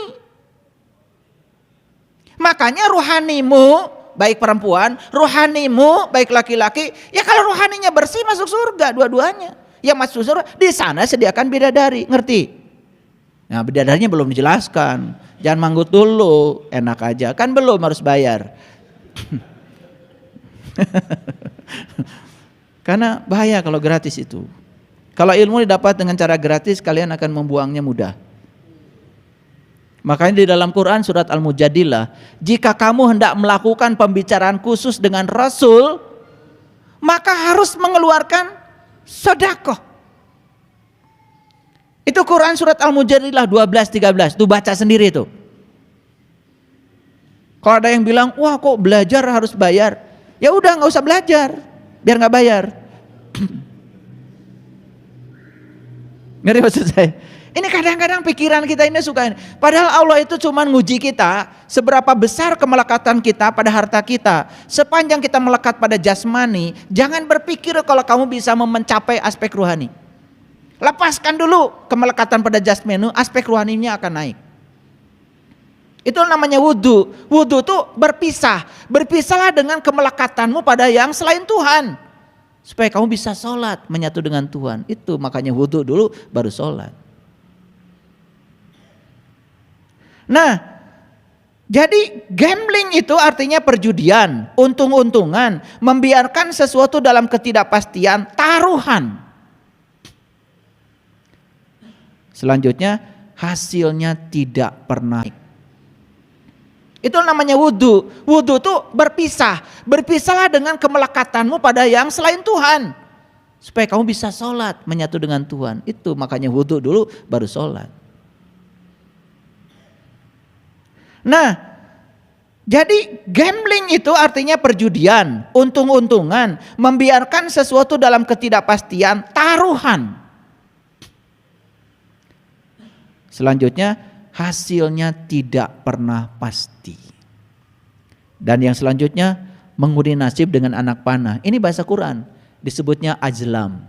Makanya rohanimu baik perempuan, rohanimu baik laki-laki, ya kalau rohaninya bersih masuk surga dua-duanya. Yang masuk surga di sana sediakan bidadari, ngerti? Nah, bidadarinya belum dijelaskan. Jangan manggut dulu, enak aja. Kan belum, harus bayar. Karena bahaya kalau gratis itu. Kalau ilmu didapat dengan cara gratis, kalian akan membuangnya mudah. Makanya di dalam Quran surat Al-Mujadilah, jika kamu hendak melakukan pembicaraan khusus dengan Rasul, maka harus mengeluarkan sedekah. Itu Quran surat Al-Mujadilah 12-13, tuh baca sendiri tuh. Kalau ada yang bilang, wah kok belajar harus bayar, ya udah nggak usah belajar, biar nggak bayar. Ngerti maksud saya? Ini kadang-kadang pikiran kita ini suka ini. Padahal Allah itu cuma nguji kita seberapa besar kemelekatan kita pada harta kita. Sepanjang kita melekat pada jasmani, jangan berpikir kalau kamu bisa mencapai aspek rohani. Lepaskan dulu kemelekatan pada jasmani, aspek rohaninya akan naik. Itu namanya wudhu. Wudhu itu berpisah. Berpisahlah dengan kemelekatanmu pada yang selain Tuhan. Supaya kamu bisa sholat menyatu dengan Tuhan. Itu makanya wudhu dulu baru sholat. Nah, jadi gambling itu artinya perjudian, untung-untungan, membiarkan sesuatu dalam ketidakpastian, taruhan. Selanjutnya, hasilnya tidak pernah. Itu namanya wudhu. Wudhu itu berpisah. Berpisahlah dengan kemelekatanmu pada yang selain Tuhan. Supaya kamu bisa sholat menyatu dengan Tuhan. Itu makanya wudhu dulu baru sholat. Nah, jadi gambling itu artinya perjudian, untung-untungan, membiarkan sesuatu dalam ketidakpastian, taruhan. Selanjutnya, hasilnya tidak pernah pasti. Dan yang selanjutnya, mengundi nasib dengan anak panah. Ini bahasa Quran, disebutnya ajlam.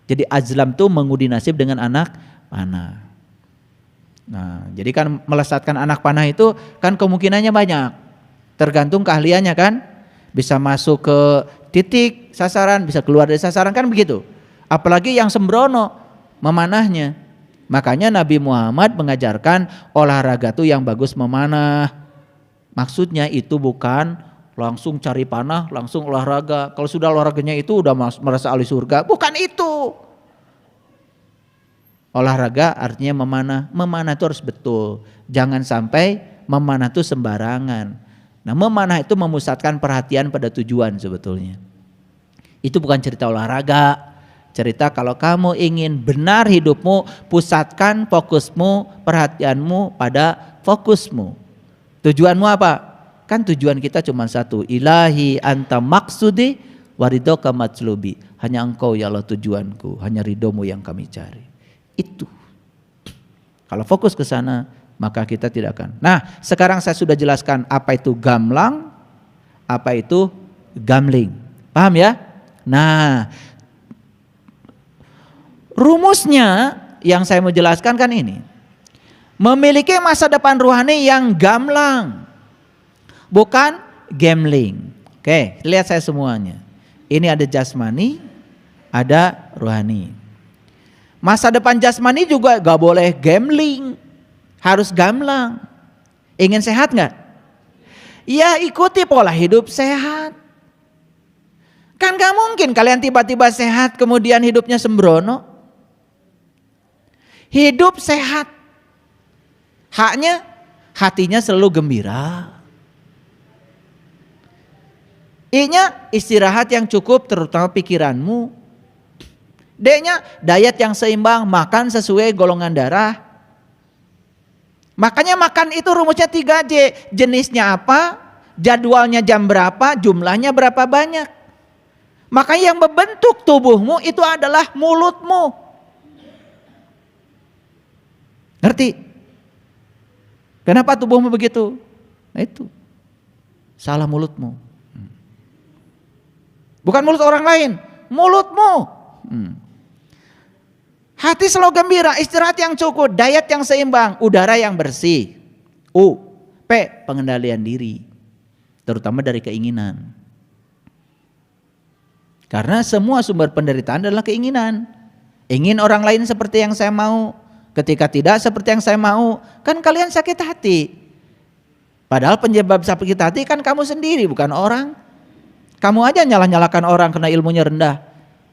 Jadi ajlam itu mengundi nasib dengan anak panah. Nah, jadi kan melesatkan anak panah itu kan kemungkinannya banyak. Tergantung keahliannya kan. Bisa masuk ke titik sasaran, bisa keluar dari sasaran, kan begitu. Apalagi yang sembrono memanahnya. Makanya Nabi Muhammad mengajarkan olahraga tuh yang bagus memanah. Maksudnya itu bukan langsung cari panah, langsung olahraga. Kalau sudah olahraganya itu udah merasa ahli surga. Bukan itu. Olahraga artinya memanah. Memanah itu harus betul. Jangan sampai memanah itu sembarangan. Nah, memanah itu memusatkan perhatian pada tujuan sebetulnya. Itu bukan cerita olahraga. Cerita kalau kamu ingin benar hidupmu, pusatkan fokusmu, perhatianmu pada fokusmu. Tujuanmu apa? Kan tujuan kita cuma satu. Ilahi anta maksudi waridoka matslubi. Hanya engkau ya Allah tujuanku. Hanya ridhomu yang kami cari. Itu. Kalau fokus ke sana, maka kita tidak akan. Nah, sekarang saya sudah jelaskan apa itu gamlang, apa itu gambling. Paham ya? Nah, rumusnya yang saya mau jelaskan kan ini. Memiliki masa depan rohani yang gamlang, bukan gambling. Oke, lihat saya semuanya. Ini ada jasmani, ada rohani. Masa depan jasmani juga gak boleh gambling, harus gamlang. Ingin sehat gak? Ya ikuti pola hidup sehat. Kan gak mungkin kalian tiba-tiba sehat kemudian hidupnya sembrono. Hidup sehat, haknya hatinya selalu gembira. I-nya istirahat yang cukup terutama pikiranmu. D-nya diet yang seimbang, makan sesuai golongan darah. Makanya makan itu rumusnya 3J. Jenisnya apa, jadwalnya jam berapa, jumlahnya berapa banyak. Makanya yang membentuk tubuhmu itu adalah mulutmu. Ngerti? Kenapa tubuhmu begitu? Nah itu, salah mulutmu. Bukan mulut orang lain, mulutmu. Hati selalu gembira, istirahat yang cukup, diet yang seimbang, udara yang bersih. U. P. Pengendalian diri, terutama dari keinginan. Karena semua sumber penderitaan adalah keinginan. Ingin orang lain seperti yang saya mau, ketika tidak seperti yang saya mau, kan kalian sakit hati. Padahal penyebab sakit hati kan kamu sendiri, bukan orang. Kamu aja nyalah-nyalahkan orang karena ilmunya rendah.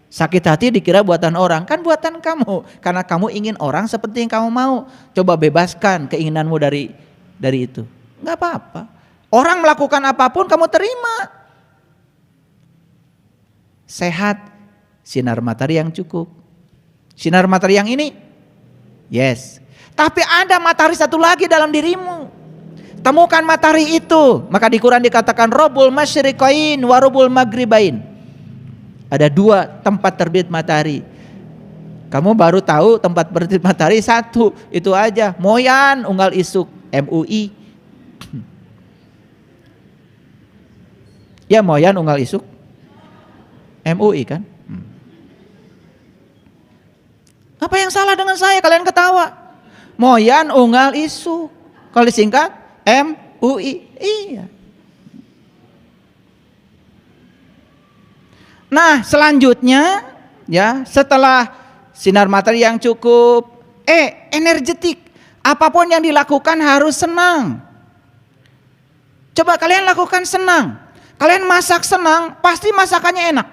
Sakit hati dikira buatan orang, kan buatan kamu. Karena kamu ingin orang seperti yang kamu mau. Coba bebaskan keinginanmu dari itu. Enggak apa-apa. Orang melakukan apapun kamu terima. Sehat, sinar matahari yang cukup. Sinar matahari yang ini, yes. Tapi ada matahari satu lagi dalam dirimu. Temukan matahari itu. Maka di Quran dikatakan Robul Masyriqain wa Robul Maghribain. Ada 2 tempat terbit matahari. Kamu baru tahu tempat terbit matahari 1, itu aja. Moyan Unggal Isuk, MUI. Ya, Moyan Unggal Isuk, MUI kan. Apa yang salah dengan saya? Kalian ketawa. Moyan Unggal Isuk, kalau disingkat MUI. Iya. Nah, selanjutnya ya, setelah sinar matahari yang cukup, energetik. Apapun yang dilakukan harus senang. Coba kalian lakukan senang. Kalian masak senang, pasti masakannya enak.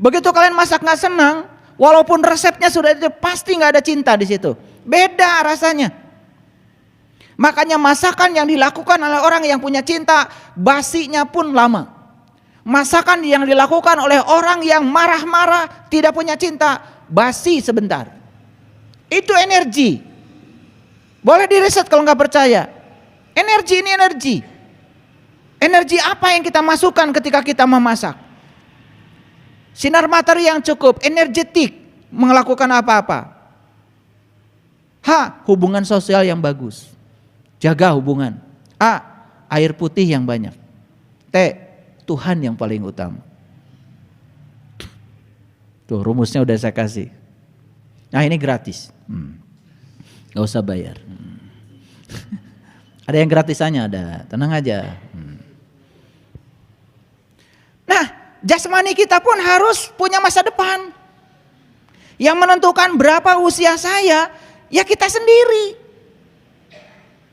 Begitu kalian masak nggak senang, walaupun resepnya sudah itu, pasti nggak ada cinta di situ. Beda rasanya. Makanya masakan yang dilakukan oleh orang yang punya cinta, basinya pun lama. Masakan yang dilakukan oleh orang yang marah-marah, tidak punya cinta, basi sebentar. Itu energi. Boleh direset kalau nggak percaya. Energi ini energi. Energi apa yang kita masukkan ketika kita memasak? Sinar matahari yang cukup, energetik, melakukan apa-apa. H. Hubungan sosial yang bagus. Jaga hubungan. A. Air putih yang banyak. T. Tuhan yang paling utama. Tuh rumusnya udah saya kasih. Nah ini gratis. Gak usah bayar. Ada yang gratisannya ada. Tenang aja. Nah jasmani kita pun harus punya masa depan. Yang menentukan berapa usia saya, ya kita sendiri.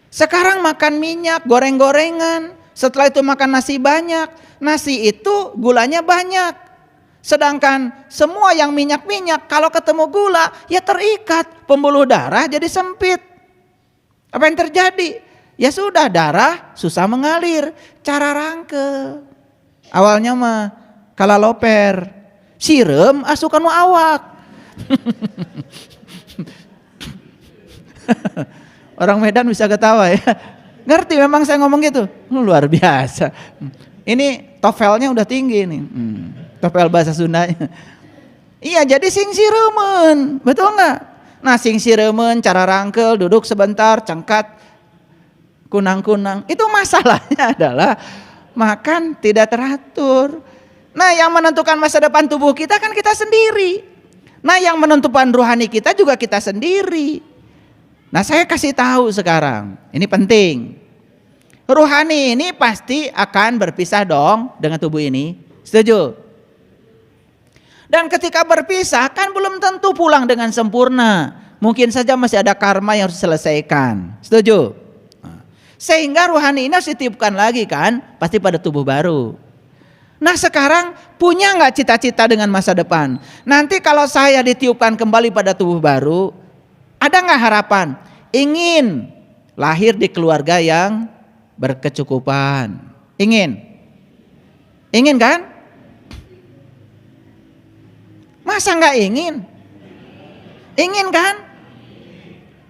Sekarang makan minyak, goreng-gorengan. Setelah itu makan nasi banyak. Nasi itu gulanya banyak. Sedangkan semua yang minyak-minyak kalau ketemu gula ya terikat. Pembuluh darah jadi sempit. Apa yang terjadi? Ya sudah, darah susah mengalir. Cara rangke. Awalnya mah kalaloper. Sirem asukan awak. Orang Medan bisa ketawa ya. Ngerti memang saya ngomong gitu. Luar biasa. Ini tofelnya udah tinggi nih. Tofel bahasa Sundanya. Iya, jadi sing siremen. Betul nggak? Nah, sing siremen, cara rangkel, duduk sebentar, cengkat, kunang-kunang. Itu masalahnya adalah makan tidak teratur. Nah, yang menentukan masa depan tubuh kita kan kita sendiri. Nah, yang menentukan rohani kita juga kita sendiri. Nah, saya kasih tahu sekarang. Ini penting. Rohani ini pasti akan berpisah dong dengan tubuh ini. Setuju? Dan ketika berpisah kan belum tentu pulang dengan sempurna. Mungkin saja masih ada karma yang harus diselesaikan. Setuju? Sehingga rohani ini harus ditiupkan lagi kan. Pasti pada tubuh baru. Nah sekarang punya gak cita-cita dengan masa depan? Nanti kalau saya ditiupkan kembali pada tubuh baru, ada gak harapan? Ingin lahir di keluarga yang berkecukupan. Ingin? Ingin kan? Masa gak ingin? Ingin kan?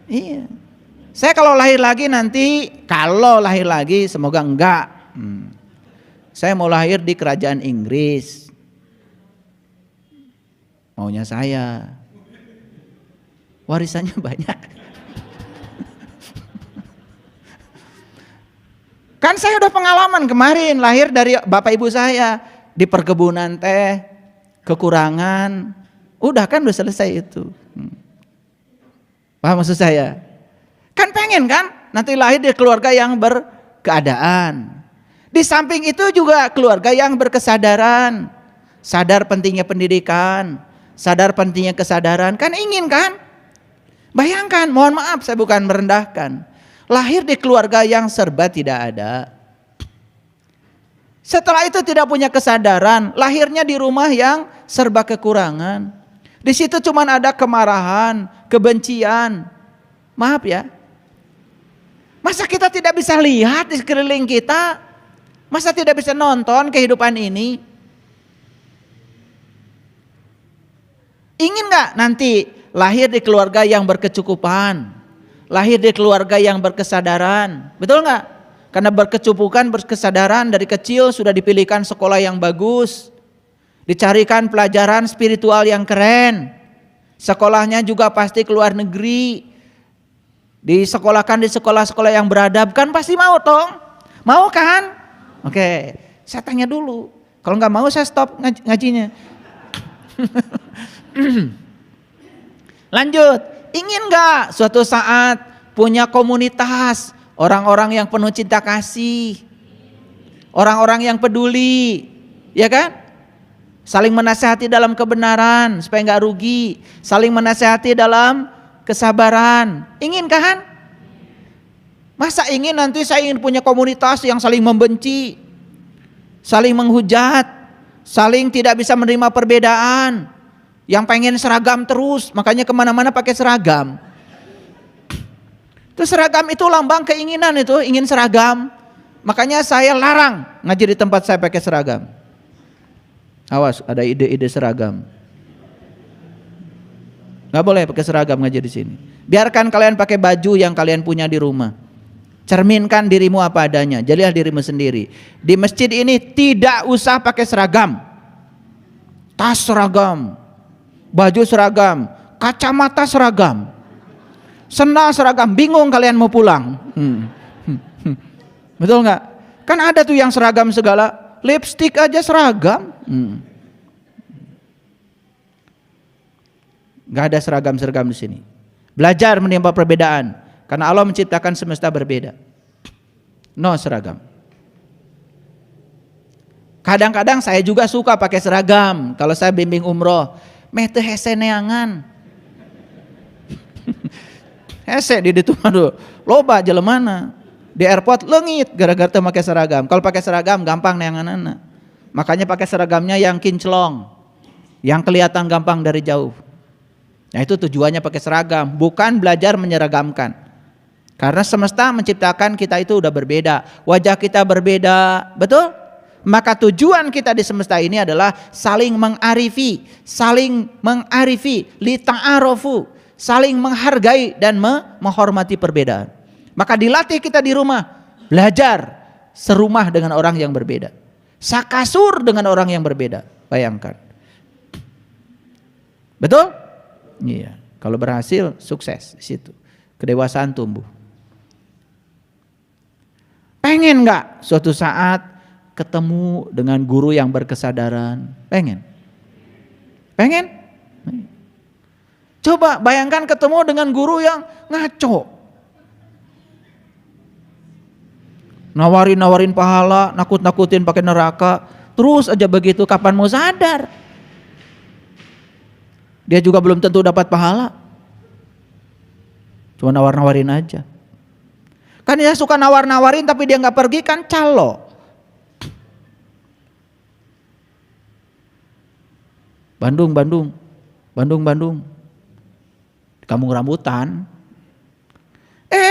Iya. Saya kalau lahir lagi nanti, kalau lahir lagi semoga enggak. Saya mau lahir di kerajaan Inggris. Maunya saya. Warisannya banyak. Kan saya udah pengalaman kemarin lahir dari bapak ibu saya. Di perkebunan teh, kekurangan. Udah kan udah selesai itu. Paham maksud saya? Kan pengen kan nanti lahir di keluarga yang berkeadaan. Di samping itu juga keluarga yang berkesadaran. Sadar pentingnya pendidikan, sadar pentingnya kesadaran. Kan ingin kan? Bayangkan, mohon maaf saya bukan merendahkan. Lahir di keluarga yang serba tidak ada. Setelah itu tidak punya kesadaran, lahirnya di rumah yang serba kekurangan. Di situ cuma ada kemarahan, kebencian. Maaf ya. Masa kita tidak bisa lihat di sekeliling kita? Masa tidak bisa nonton kehidupan ini? Ingin gak nanti lahir di keluarga yang berkecukupan, lahir di keluarga yang berkesadaran, betul gak? Karena berkecukupan, berkesadaran dari kecil sudah dipilihkan sekolah yang bagus, dicarikan pelajaran spiritual yang keren, sekolahnya juga pasti ke luar negeri, disekolahkan di sekolah-sekolah yang beradab, kan pasti mau toh? Mau kan? Oke, saya tanya dulu, kalau gak mau saya stop ngajinya. Lanjut, ingin gak suatu saat punya komunitas orang-orang yang penuh cinta kasih, orang-orang yang peduli, ya kan? Saling menasihati dalam kebenaran supaya gak rugi, saling menasihati dalam kesabaran. Ingin kan? Masa ingin nanti saya ingin punya komunitas yang saling membenci, saling menghujat, saling tidak bisa menerima perbedaan, yang pengen seragam terus, makanya kemana-mana pakai seragam. Itu seragam itu lambang keinginan, itu ingin seragam. Makanya saya larang ngaji di tempat saya pakai seragam. Awas, ada ide-ide seragam. Gak boleh pakai seragam ngaji di sini. Biarkan kalian pakai baju yang kalian punya di rumah. Cerminkan dirimu apa adanya, jadilah dirimu sendiri. Di masjid ini tidak usah pakai seragam. Tas seragam, baju seragam, kacamata seragam, sendal seragam, bingung kalian mau pulang. Betul nggak? Kan ada tuh yang seragam segala, lipstik aja seragam. Nggak ada seragam-seragam di sini. Belajar menimba perbedaan, karena Allah menciptakan semesta berbeda. No seragam. Kadang-kadang saya juga suka pakai seragam. Kalau saya bimbing umroh, mete hese neangan. Hese di ditu aduh, loba jelemana. Di airport leungit gara-gara teu make seragam. Kalau pakai seragam gampang neanganana. Makanya pakai seragamnya yang kinclong, yang kelihatan gampang dari jauh. Nah itu tujuannya pakai seragam, bukan belajar menyeragamkan. Karena semesta menciptakan kita itu udah berbeda, wajah kita berbeda, betul? Maka tujuan kita di semesta ini adalah saling mengarifi, li ta'arofu, saling menghargai dan menghormati perbedaan. Maka dilatih kita di rumah, belajar serumah dengan orang yang berbeda, sakasur dengan orang yang berbeda. Bayangkan, betul? Iya. Kalau berhasil, sukses di situ, kedewasaan tumbuh. Pengen nggak suatu saat ketemu dengan guru yang berkesadaran? Pengen? Pengen? Coba bayangkan ketemu dengan guru yang ngaco, nawarin pahala, nakut-nakutin pakai neraka, terus aja begitu. Kapan mau sadar? Dia juga belum tentu dapat pahala, cuma nawar-nawarin aja. Kan dia suka nawar-nawarin tapi dia nggak pergi, kan calo. Bandung, kampung rambutan.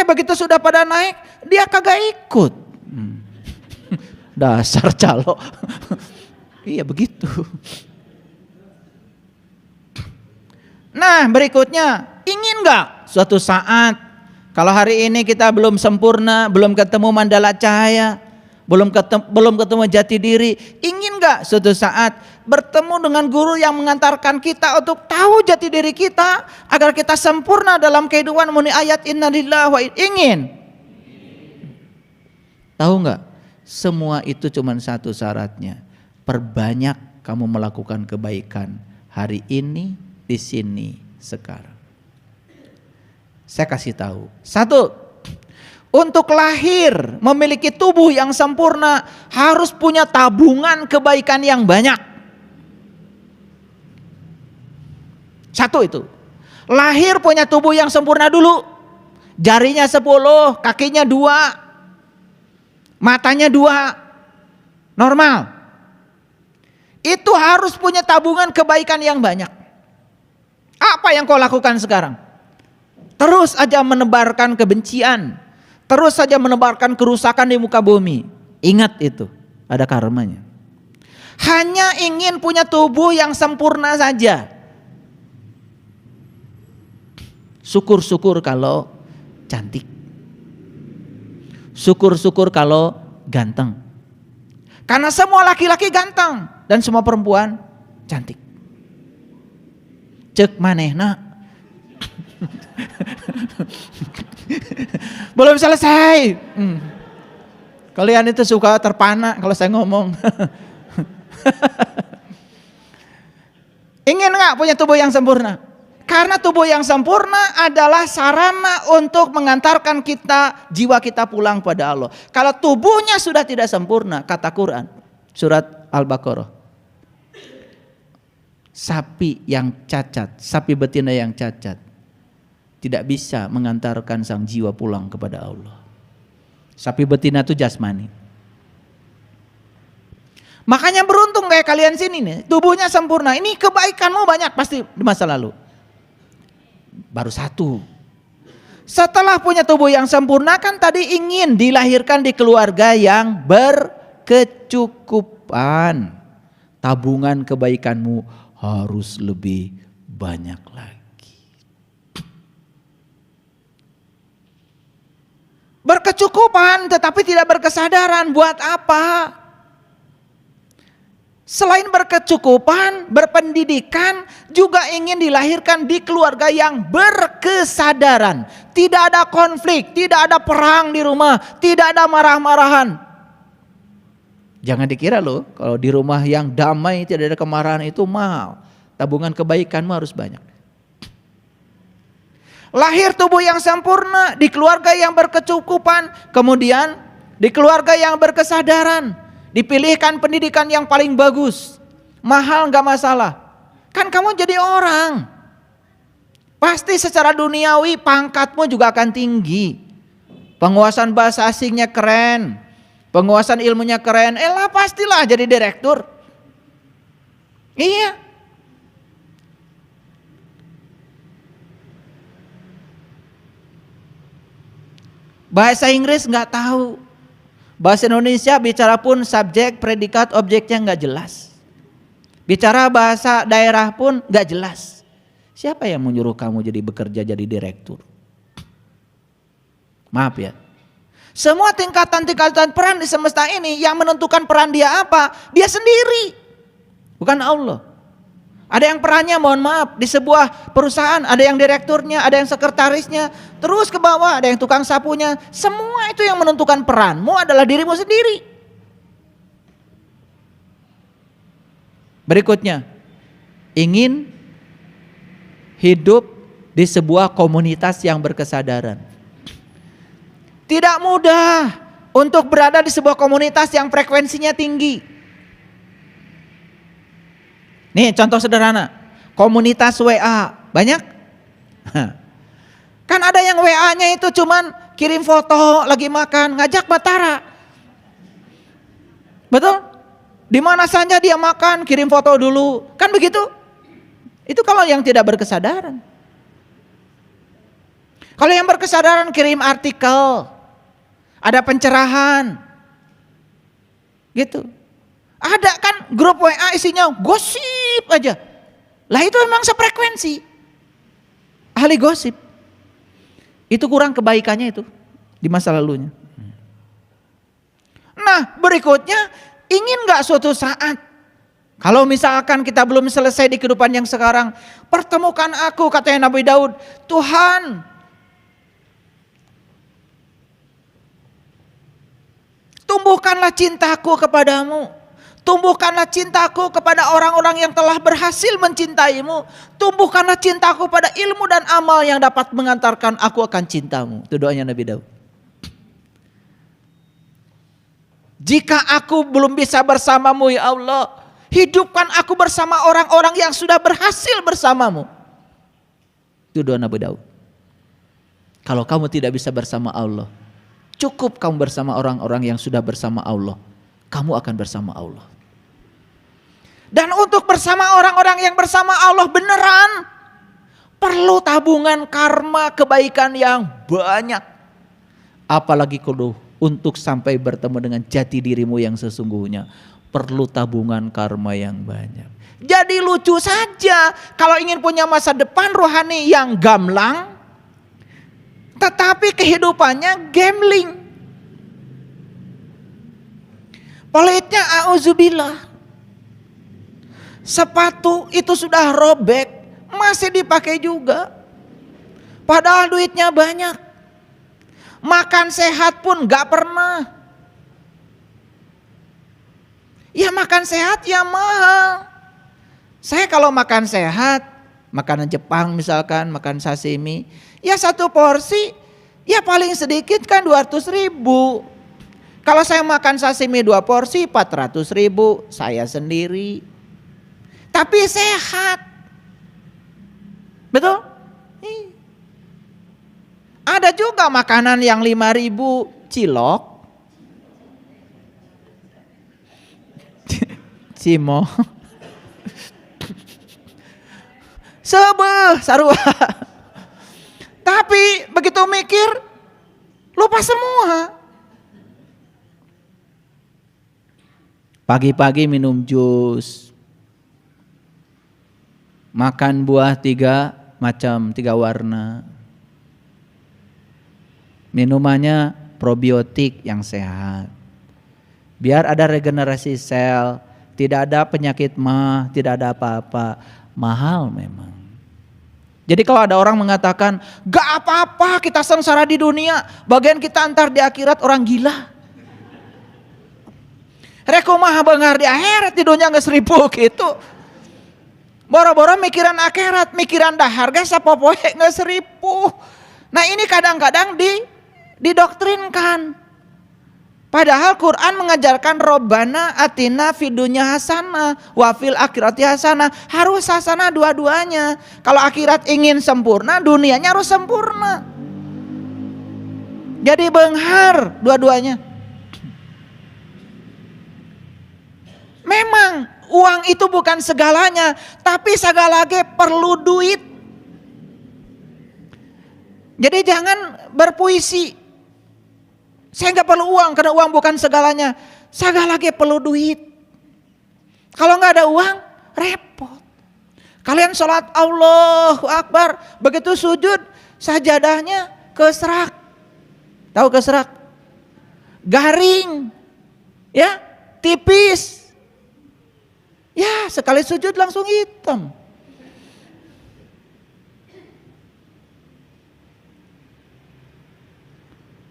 Begitu sudah pada naik, dia kagak ikut. Dasar calo. Iya begitu. Nah berikutnya, ingin gak suatu saat, kalau hari ini kita belum sempurna, belum ketemu mandala cahaya, belum ketemu jati diri, ingin gak suatu saat bertemu dengan guru yang mengantarkan kita untuk tahu jati diri kita, agar kita sempurna dalam kehidupan muni ayat innalillahi wa ingin? Tahu gak? Semua itu cuma satu syaratnya, perbanyak kamu melakukan kebaikan hari ini di sini sekarang. Saya kasih tahu. Satu, untuk lahir memiliki tubuh yang sempurna harus punya tabungan kebaikan yang banyak. Satu itu. Lahir punya tubuh yang sempurna dulu. Jarinya 10, kakinya 2, matanya 2, normal. Itu harus punya tabungan kebaikan yang banyak. Apa yang kau lakukan sekarang? Terus aja menebarkan kebencian, terus saja menebarkan kerusakan di muka bumi. Ingat itu, ada karmanya. Hanya ingin punya tubuh yang sempurna saja. Syukur-syukur kalau cantik. Syukur-syukur kalau ganteng. Karena semua laki-laki ganteng dan semua perempuan cantik. Cek manehna. Belum selesai. Kalian itu suka terpana kalau saya ngomong. Ingin nggak punya tubuh yang sempurna? Karena tubuh yang sempurna adalah sarana untuk mengantarkan kita, jiwa kita pulang pada Allah. Kalau tubuhnya sudah tidak sempurna, kata Quran, surat Al-Baqarah, sapi yang cacat, sapi betina yang cacat, tidak bisa mengantarkan sang jiwa pulang kepada Allah. Sapi betina itu jasmani. Makanya beruntung kayak kalian sini nih, tubuhnya sempurna. Ini kebaikanmu banyak pasti di masa lalu. Baru satu. Setelah punya tubuh yang sempurna kan tadi ingin dilahirkan di keluarga yang berkecukupan. Tabungan kebaikanmu harus lebih banyak lagi. Berkecukupan tetapi tidak berkesadaran, buat apa? Selain berkecukupan, berpendidikan, juga ingin dilahirkan di keluarga yang berkesadaran. Tidak ada konflik, tidak ada perang di rumah, tidak ada marah-marahan. Jangan dikira loh, kalau di rumah yang damai tidak ada kemarahan itu mahal. Tabungan kebaikanmu harus banyak. Lahir tubuh yang sempurna di keluarga yang berkecukupan, kemudian di keluarga yang berkesadaran. Dipilihkan pendidikan yang paling bagus, mahal gak masalah. Kan kamu jadi orang, pasti secara duniawi pangkatmu juga akan tinggi. Penguasaan bahasa asingnya keren, penguasaan ilmunya keren, lah pastilah jadi direktur. Iya. Bahasa Inggris gak tahu. Bahasa Indonesia bicara pun subjek, predikat, objeknya nggak jelas. Bicara bahasa daerah pun nggak jelas. Siapa yang menyuruh kamu jadi bekerja jadi direktur? Maaf ya. Semua tingkatan-tingkatan peran di semesta ini yang menentukan peran dia apa? Dia sendiri. Bukan Allah. Ada yang perannya mohon maaf di sebuah perusahaan, ada yang direkturnya, ada yang sekretarisnya, terus ke bawah ada yang tukang sapunya. Semua itu yang menentukan peranmu adalah dirimu sendiri. Berikutnya, ingin hidup di sebuah komunitas yang berkesadaran. Tidak mudah untuk berada di sebuah komunitas yang frekuensinya tinggi. Nih contoh sederhana, komunitas WA banyak. Kan ada yang WA-nya itu cuman kirim foto lagi makan, ngajak batara. Betul? Di mana saja dia makan, kirim foto dulu, kan begitu? Itu kalau yang tidak berkesadaran. Kalau yang berkesadaran kirim artikel, ada pencerahan, gitu. Ada kan grup WA isinya gosip aja. Lah itu memang sefrekuensi. Ahli gosip. Itu kurang kebaikannya itu di masa lalunya. Nah berikutnya, ingin gak suatu saat, kalau misalkan kita belum selesai di kehidupan yang sekarang, pertemukan aku, katanya Nabi Daud, Tuhan, tumbuhkanlah cintaku kepadamu. Tumbuhkanlah cintaku kepada orang-orang yang telah berhasil mencintaimu. Tumbuhkanlah cintaku pada ilmu dan amal yang dapat mengantarkan aku akan cintamu. Itu doanya Nabi Daud. Jika aku belum bisa bersamamu ya Allah, hidupkan aku bersama orang-orang yang sudah berhasil bersamamu. Itu doa Nabi Daud. Kalau kamu tidak bisa bersama Allah, cukup kamu bersama orang-orang yang sudah bersama Allah. Kamu akan bersama Allah. Dan untuk bersama orang-orang yang bersama Allah beneran, perlu tabungan karma kebaikan yang banyak. Apalagi kalau untuk sampai bertemu dengan jati dirimu yang sesungguhnya, perlu tabungan karma yang banyak. Jadi lucu saja kalau ingin punya masa depan rohani yang gamblang, tetapi kehidupannya gambling. Pelitnya auzubillah. Sepatu itu sudah robek, masih dipakai juga. Padahal duitnya banyak. Makan sehat pun gak pernah. Ya makan sehat ya mahal. Saya kalau makan sehat, makanan Jepang misalkan, makan sashimi, ya satu porsi, ya paling sedikit kan 200.000. Kalau saya makan sashimi 2 porsi 400.000, saya sendiri. Tapi sehat. Betul? Ada juga makanan yang 5.000 cilok. Cimo. Sebeh, sarua. Tapi begitu mikir, lupa semua. Pagi-pagi minum jus. Makan buah 3 macam, 3 warna. Minumannya probiotik yang sehat. Biar ada regenerasi sel, tidak ada penyakit mah, tidak ada apa-apa. Mahal memang. Jadi kalau ada orang mengatakan, gak apa-apa kita sengsara di dunia, bagian kita antar di akhirat orang gila. Rekumah bengar di akhirat, di dunia gak 1.000 gitu. Boro-boro mikiran akhirat, mikiran dahar gak sapopoe gak 1.000. Nah ini kadang-kadang didoktrinkan. Padahal Quran mengajarkan Robbana atina fid dunya hasanah wa fil akhirati hasanah. Harus hasanah dua-duanya. Kalau akhirat ingin sempurna, dunianya harus sempurna. Jadi benghar dua-duanya. Memang uang itu bukan segalanya, tapi segalanya perlu duit. Jadi jangan berpuisi. Saya nggak perlu uang karena uang bukan segalanya. Segalanya perlu duit. Kalau nggak ada uang, repot. Kalian sholat Allahu Akbar, begitu sujud sajadahnya keserak. Tahu keserak? Garing, ya, tipis. Ya sekali sujud langsung hitam.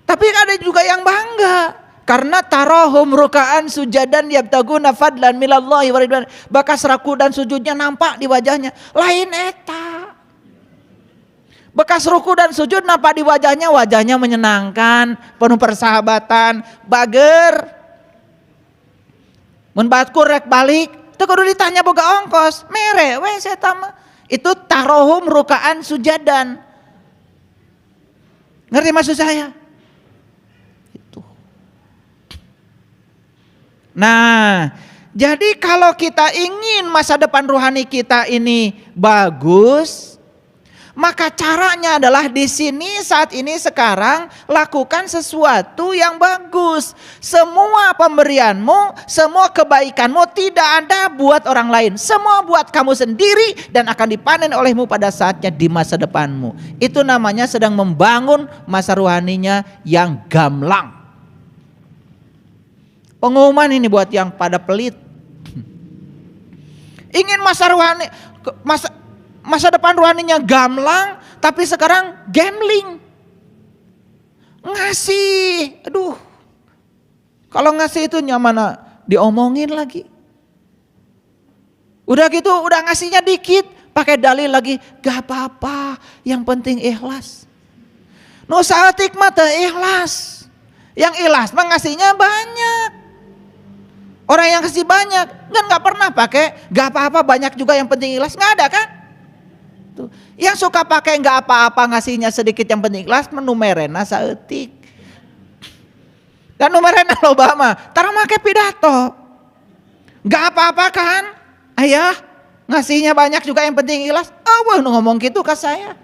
Tapi ada juga yang bangga karena tarahum rukaan sujadan yabtaguna fadlan minallahi wa ridwan. Bekas raku dan sujudnya nampak di wajahnya. Lain eta. Bekas ruku dan sujud nampak di wajahnya, wajahnya menyenangkan, penuh persahabatan, bager. Mun batku rek balik, teu kudu ditanya boga ongkos, mere we eta mah. Itu tarahum rukaan sujadan. Ngerti maksud saya? Nah, jadi kalau kita ingin masa depan rohani kita ini bagus, maka caranya adalah di sini saat ini sekarang lakukan sesuatu yang bagus. Semua pemberianmu, semua kebaikanmu tidak ada buat orang lain, semua buat kamu sendiri dan akan dipanen olehmu pada saatnya di masa depanmu. Itu namanya sedang membangun masa rohaninya yang gamblang. Pengumuman ini buat yang pada pelit. Ingin masa rohani, masa depan rohaninya gamblang, tapi sekarang gambling. Ngasih, aduh. Kalau ngasih itu nyaman diomongin lagi. Udah gitu, udah ngasihnya dikit, pakai dalil lagi, gak apa-apa, yang penting ikhlas. Nu saeutik mah teu ikhlas. Yang ikhlas mah ngasihnya banyak. Orang yang kasih banyak kan nggak pernah pakai gak apa-apa banyak juga yang penting ikhlas, nggak ada kan? Tuh. Yang suka pakai nggak apa-apa ngasihnya sedikit yang penting ikhlas menumerena saeutik. Dan numerena loba mah tara make pidato. Nggak apa-apa kan? Ayah ngasihnya banyak juga yang penting ikhlas. Oh, nu ngomong gitu ke saya.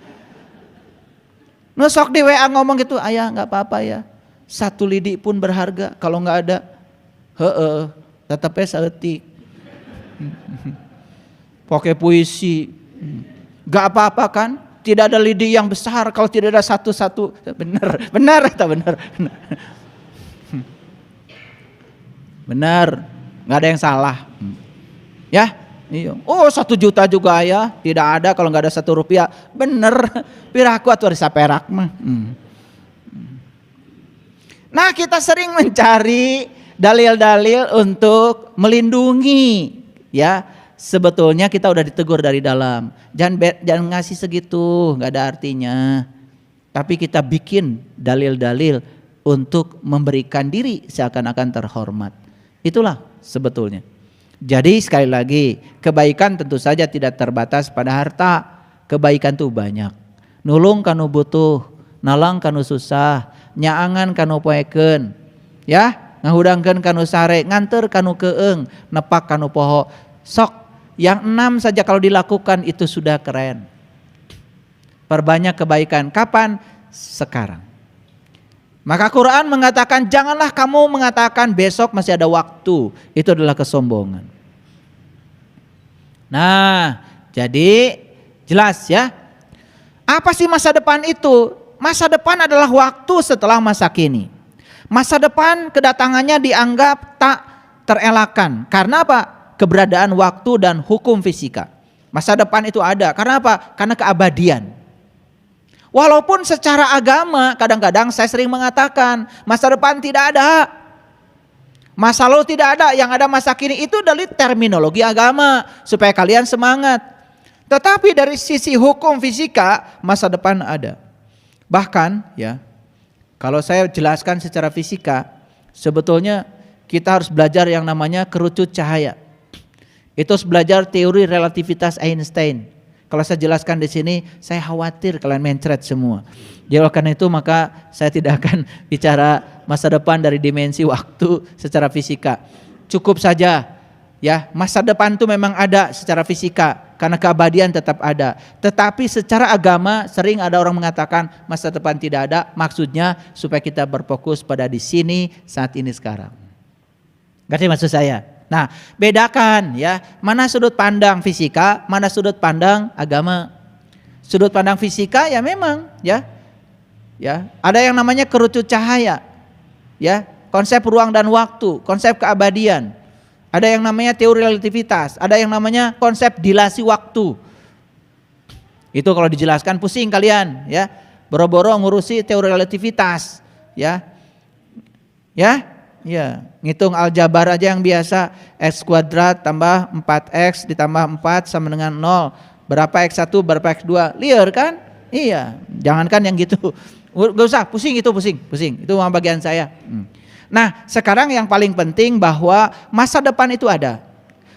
Nu sok di WA ngomong gitu, ayah nggak apa-apa ya. 1 lidi pun berharga, kalau nggak ada, tetapnya saeutik. Pakai puisi, nggak apa-apa kan? Tidak ada lidi yang besar kalau tidak ada satu-satu. Benar atau benar? Benar, nggak ada yang salah. Ya, iya. Oh 1 juta juga ya, tidak ada kalau nggak ada 1 rupiah. Bener, piraku atau risa perak mah. Nah kita sering mencari dalil-dalil untuk melindungi, ya sebetulnya kita udah ditegur dari dalam. Jangan ngasih segitu, nggak ada artinya. Tapi kita bikin dalil-dalil untuk memberikan diri seakan-akan terhormat. Itulah sebetulnya. Jadi sekali lagi, kebaikan tentu saja tidak terbatas pada harta. Kebaikan tuh banyak. Nulung kanu butuh, nalang kanu susah, nyaangan kanu poekeun, ya, ngahudangkeun kanu sare, nganter kanu keung, nepak kanu poho. Sok, yang 6 saja kalau dilakukan itu sudah keren. Perbanyak kebaikan. Kapan? Sekarang. Maka Quran mengatakan janganlah kamu mengatakan besok masih ada waktu. Itu adalah kesombongan. Nah, jadi jelas ya. Apa sih masa depan itu? Masa depan adalah waktu setelah masa kini. Masa depan kedatangannya dianggap tak terelakkan. Karena apa? Keberadaan waktu dan hukum fisika. Masa depan itu ada. Karena apa? Karena keabadian. Walaupun secara agama kadang-kadang saya sering mengatakan masa depan tidak ada, masa lalu tidak ada, yang ada masa kini. Itu dari terminologi agama supaya kalian semangat. Tetapi dari sisi hukum fisika masa depan ada. Bahkan ya, kalau saya jelaskan secara fisika, sebetulnya kita harus belajar yang namanya kerucut cahaya. Itu harus belajar teori relativitas Einstein. Kalau saya jelaskan di sini, saya khawatir kalian mencret semua. Jadi karena itu maka saya tidak akan bicara masa depan dari dimensi waktu secara fisika. Cukup saja ya, masa depan itu memang ada secara fisika karena keabadian tetap ada. Tetapi secara agama sering ada orang mengatakan masa depan tidak ada, maksudnya supaya kita berfokus pada di sini saat ini sekarang. Ngerti maksud saya? Nah, bedakan ya, mana sudut pandang fisika, mana sudut pandang agama. Sudut pandang fisika ya memang ya. Ya, ada yang namanya kerucut cahaya. Ya, konsep ruang dan waktu, konsep keabadian. Ada yang namanya teori relativitas, ada yang namanya konsep dilasi waktu. Itu kalau dijelaskan pusing kalian ya. Boro-boro ngurusi teori relativitas ya. Ya. Ya, ngitung aljabar aja yang biasa, x kuadrat tambah 4x ditambah 4 sama dengan 0. Berapa x1, berapa x2, liar kan? Iya, jangankan yang gitu. Gak usah, pusing itu pusing. Itu mah bagian saya. Nah, sekarang yang paling penting bahwa masa depan itu ada.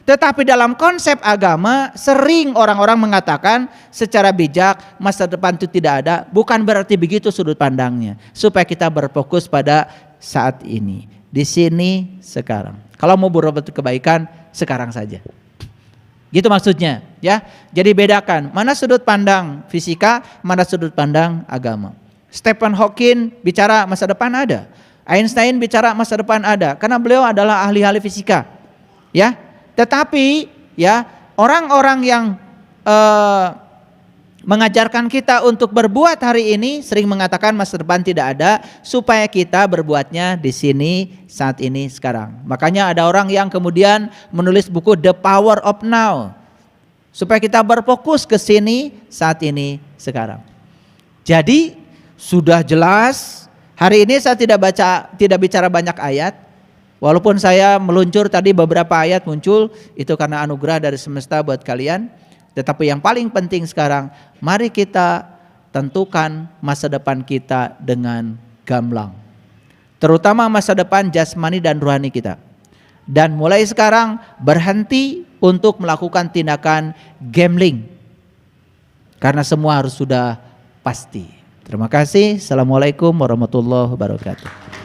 Tetapi dalam konsep agama sering orang-orang mengatakan secara bijak masa depan itu tidak ada. Bukan berarti begitu sudut pandangnya. Supaya kita berfokus pada saat ini. Di sini sekarang. Kalau mau berbuat kebaikan sekarang saja. Gitu maksudnya ya. Jadi bedakan mana sudut pandang fisika, mana sudut pandang agama. Stephen Hawking bicara masa depan ada. Einstein bicara masa depan ada karena beliau adalah ahli-ahli fisika. Ya. Tetapi ya, orang-orang yang mengajarkan kita untuk berbuat hari ini sering mengatakan masa depan tidak ada supaya kita berbuatnya di sini saat ini sekarang. Makanya ada orang yang kemudian menulis buku The Power of Now supaya kita berfokus ke sini saat ini sekarang. Jadi sudah jelas hari ini saya tidak bicara banyak ayat Walaupun saya meluncur tadi beberapa ayat muncul, itu karena anugerah dari semesta buat kalian. Tetapi yang paling penting sekarang, mari kita tentukan masa depan kita dengan gamblang. Terutama masa depan jasmani dan rohani kita. Dan mulai sekarang berhenti untuk melakukan tindakan gambling. Karena semua harus sudah pasti. Terima kasih. Assalamualaikum warahmatullahi wabarakatuh.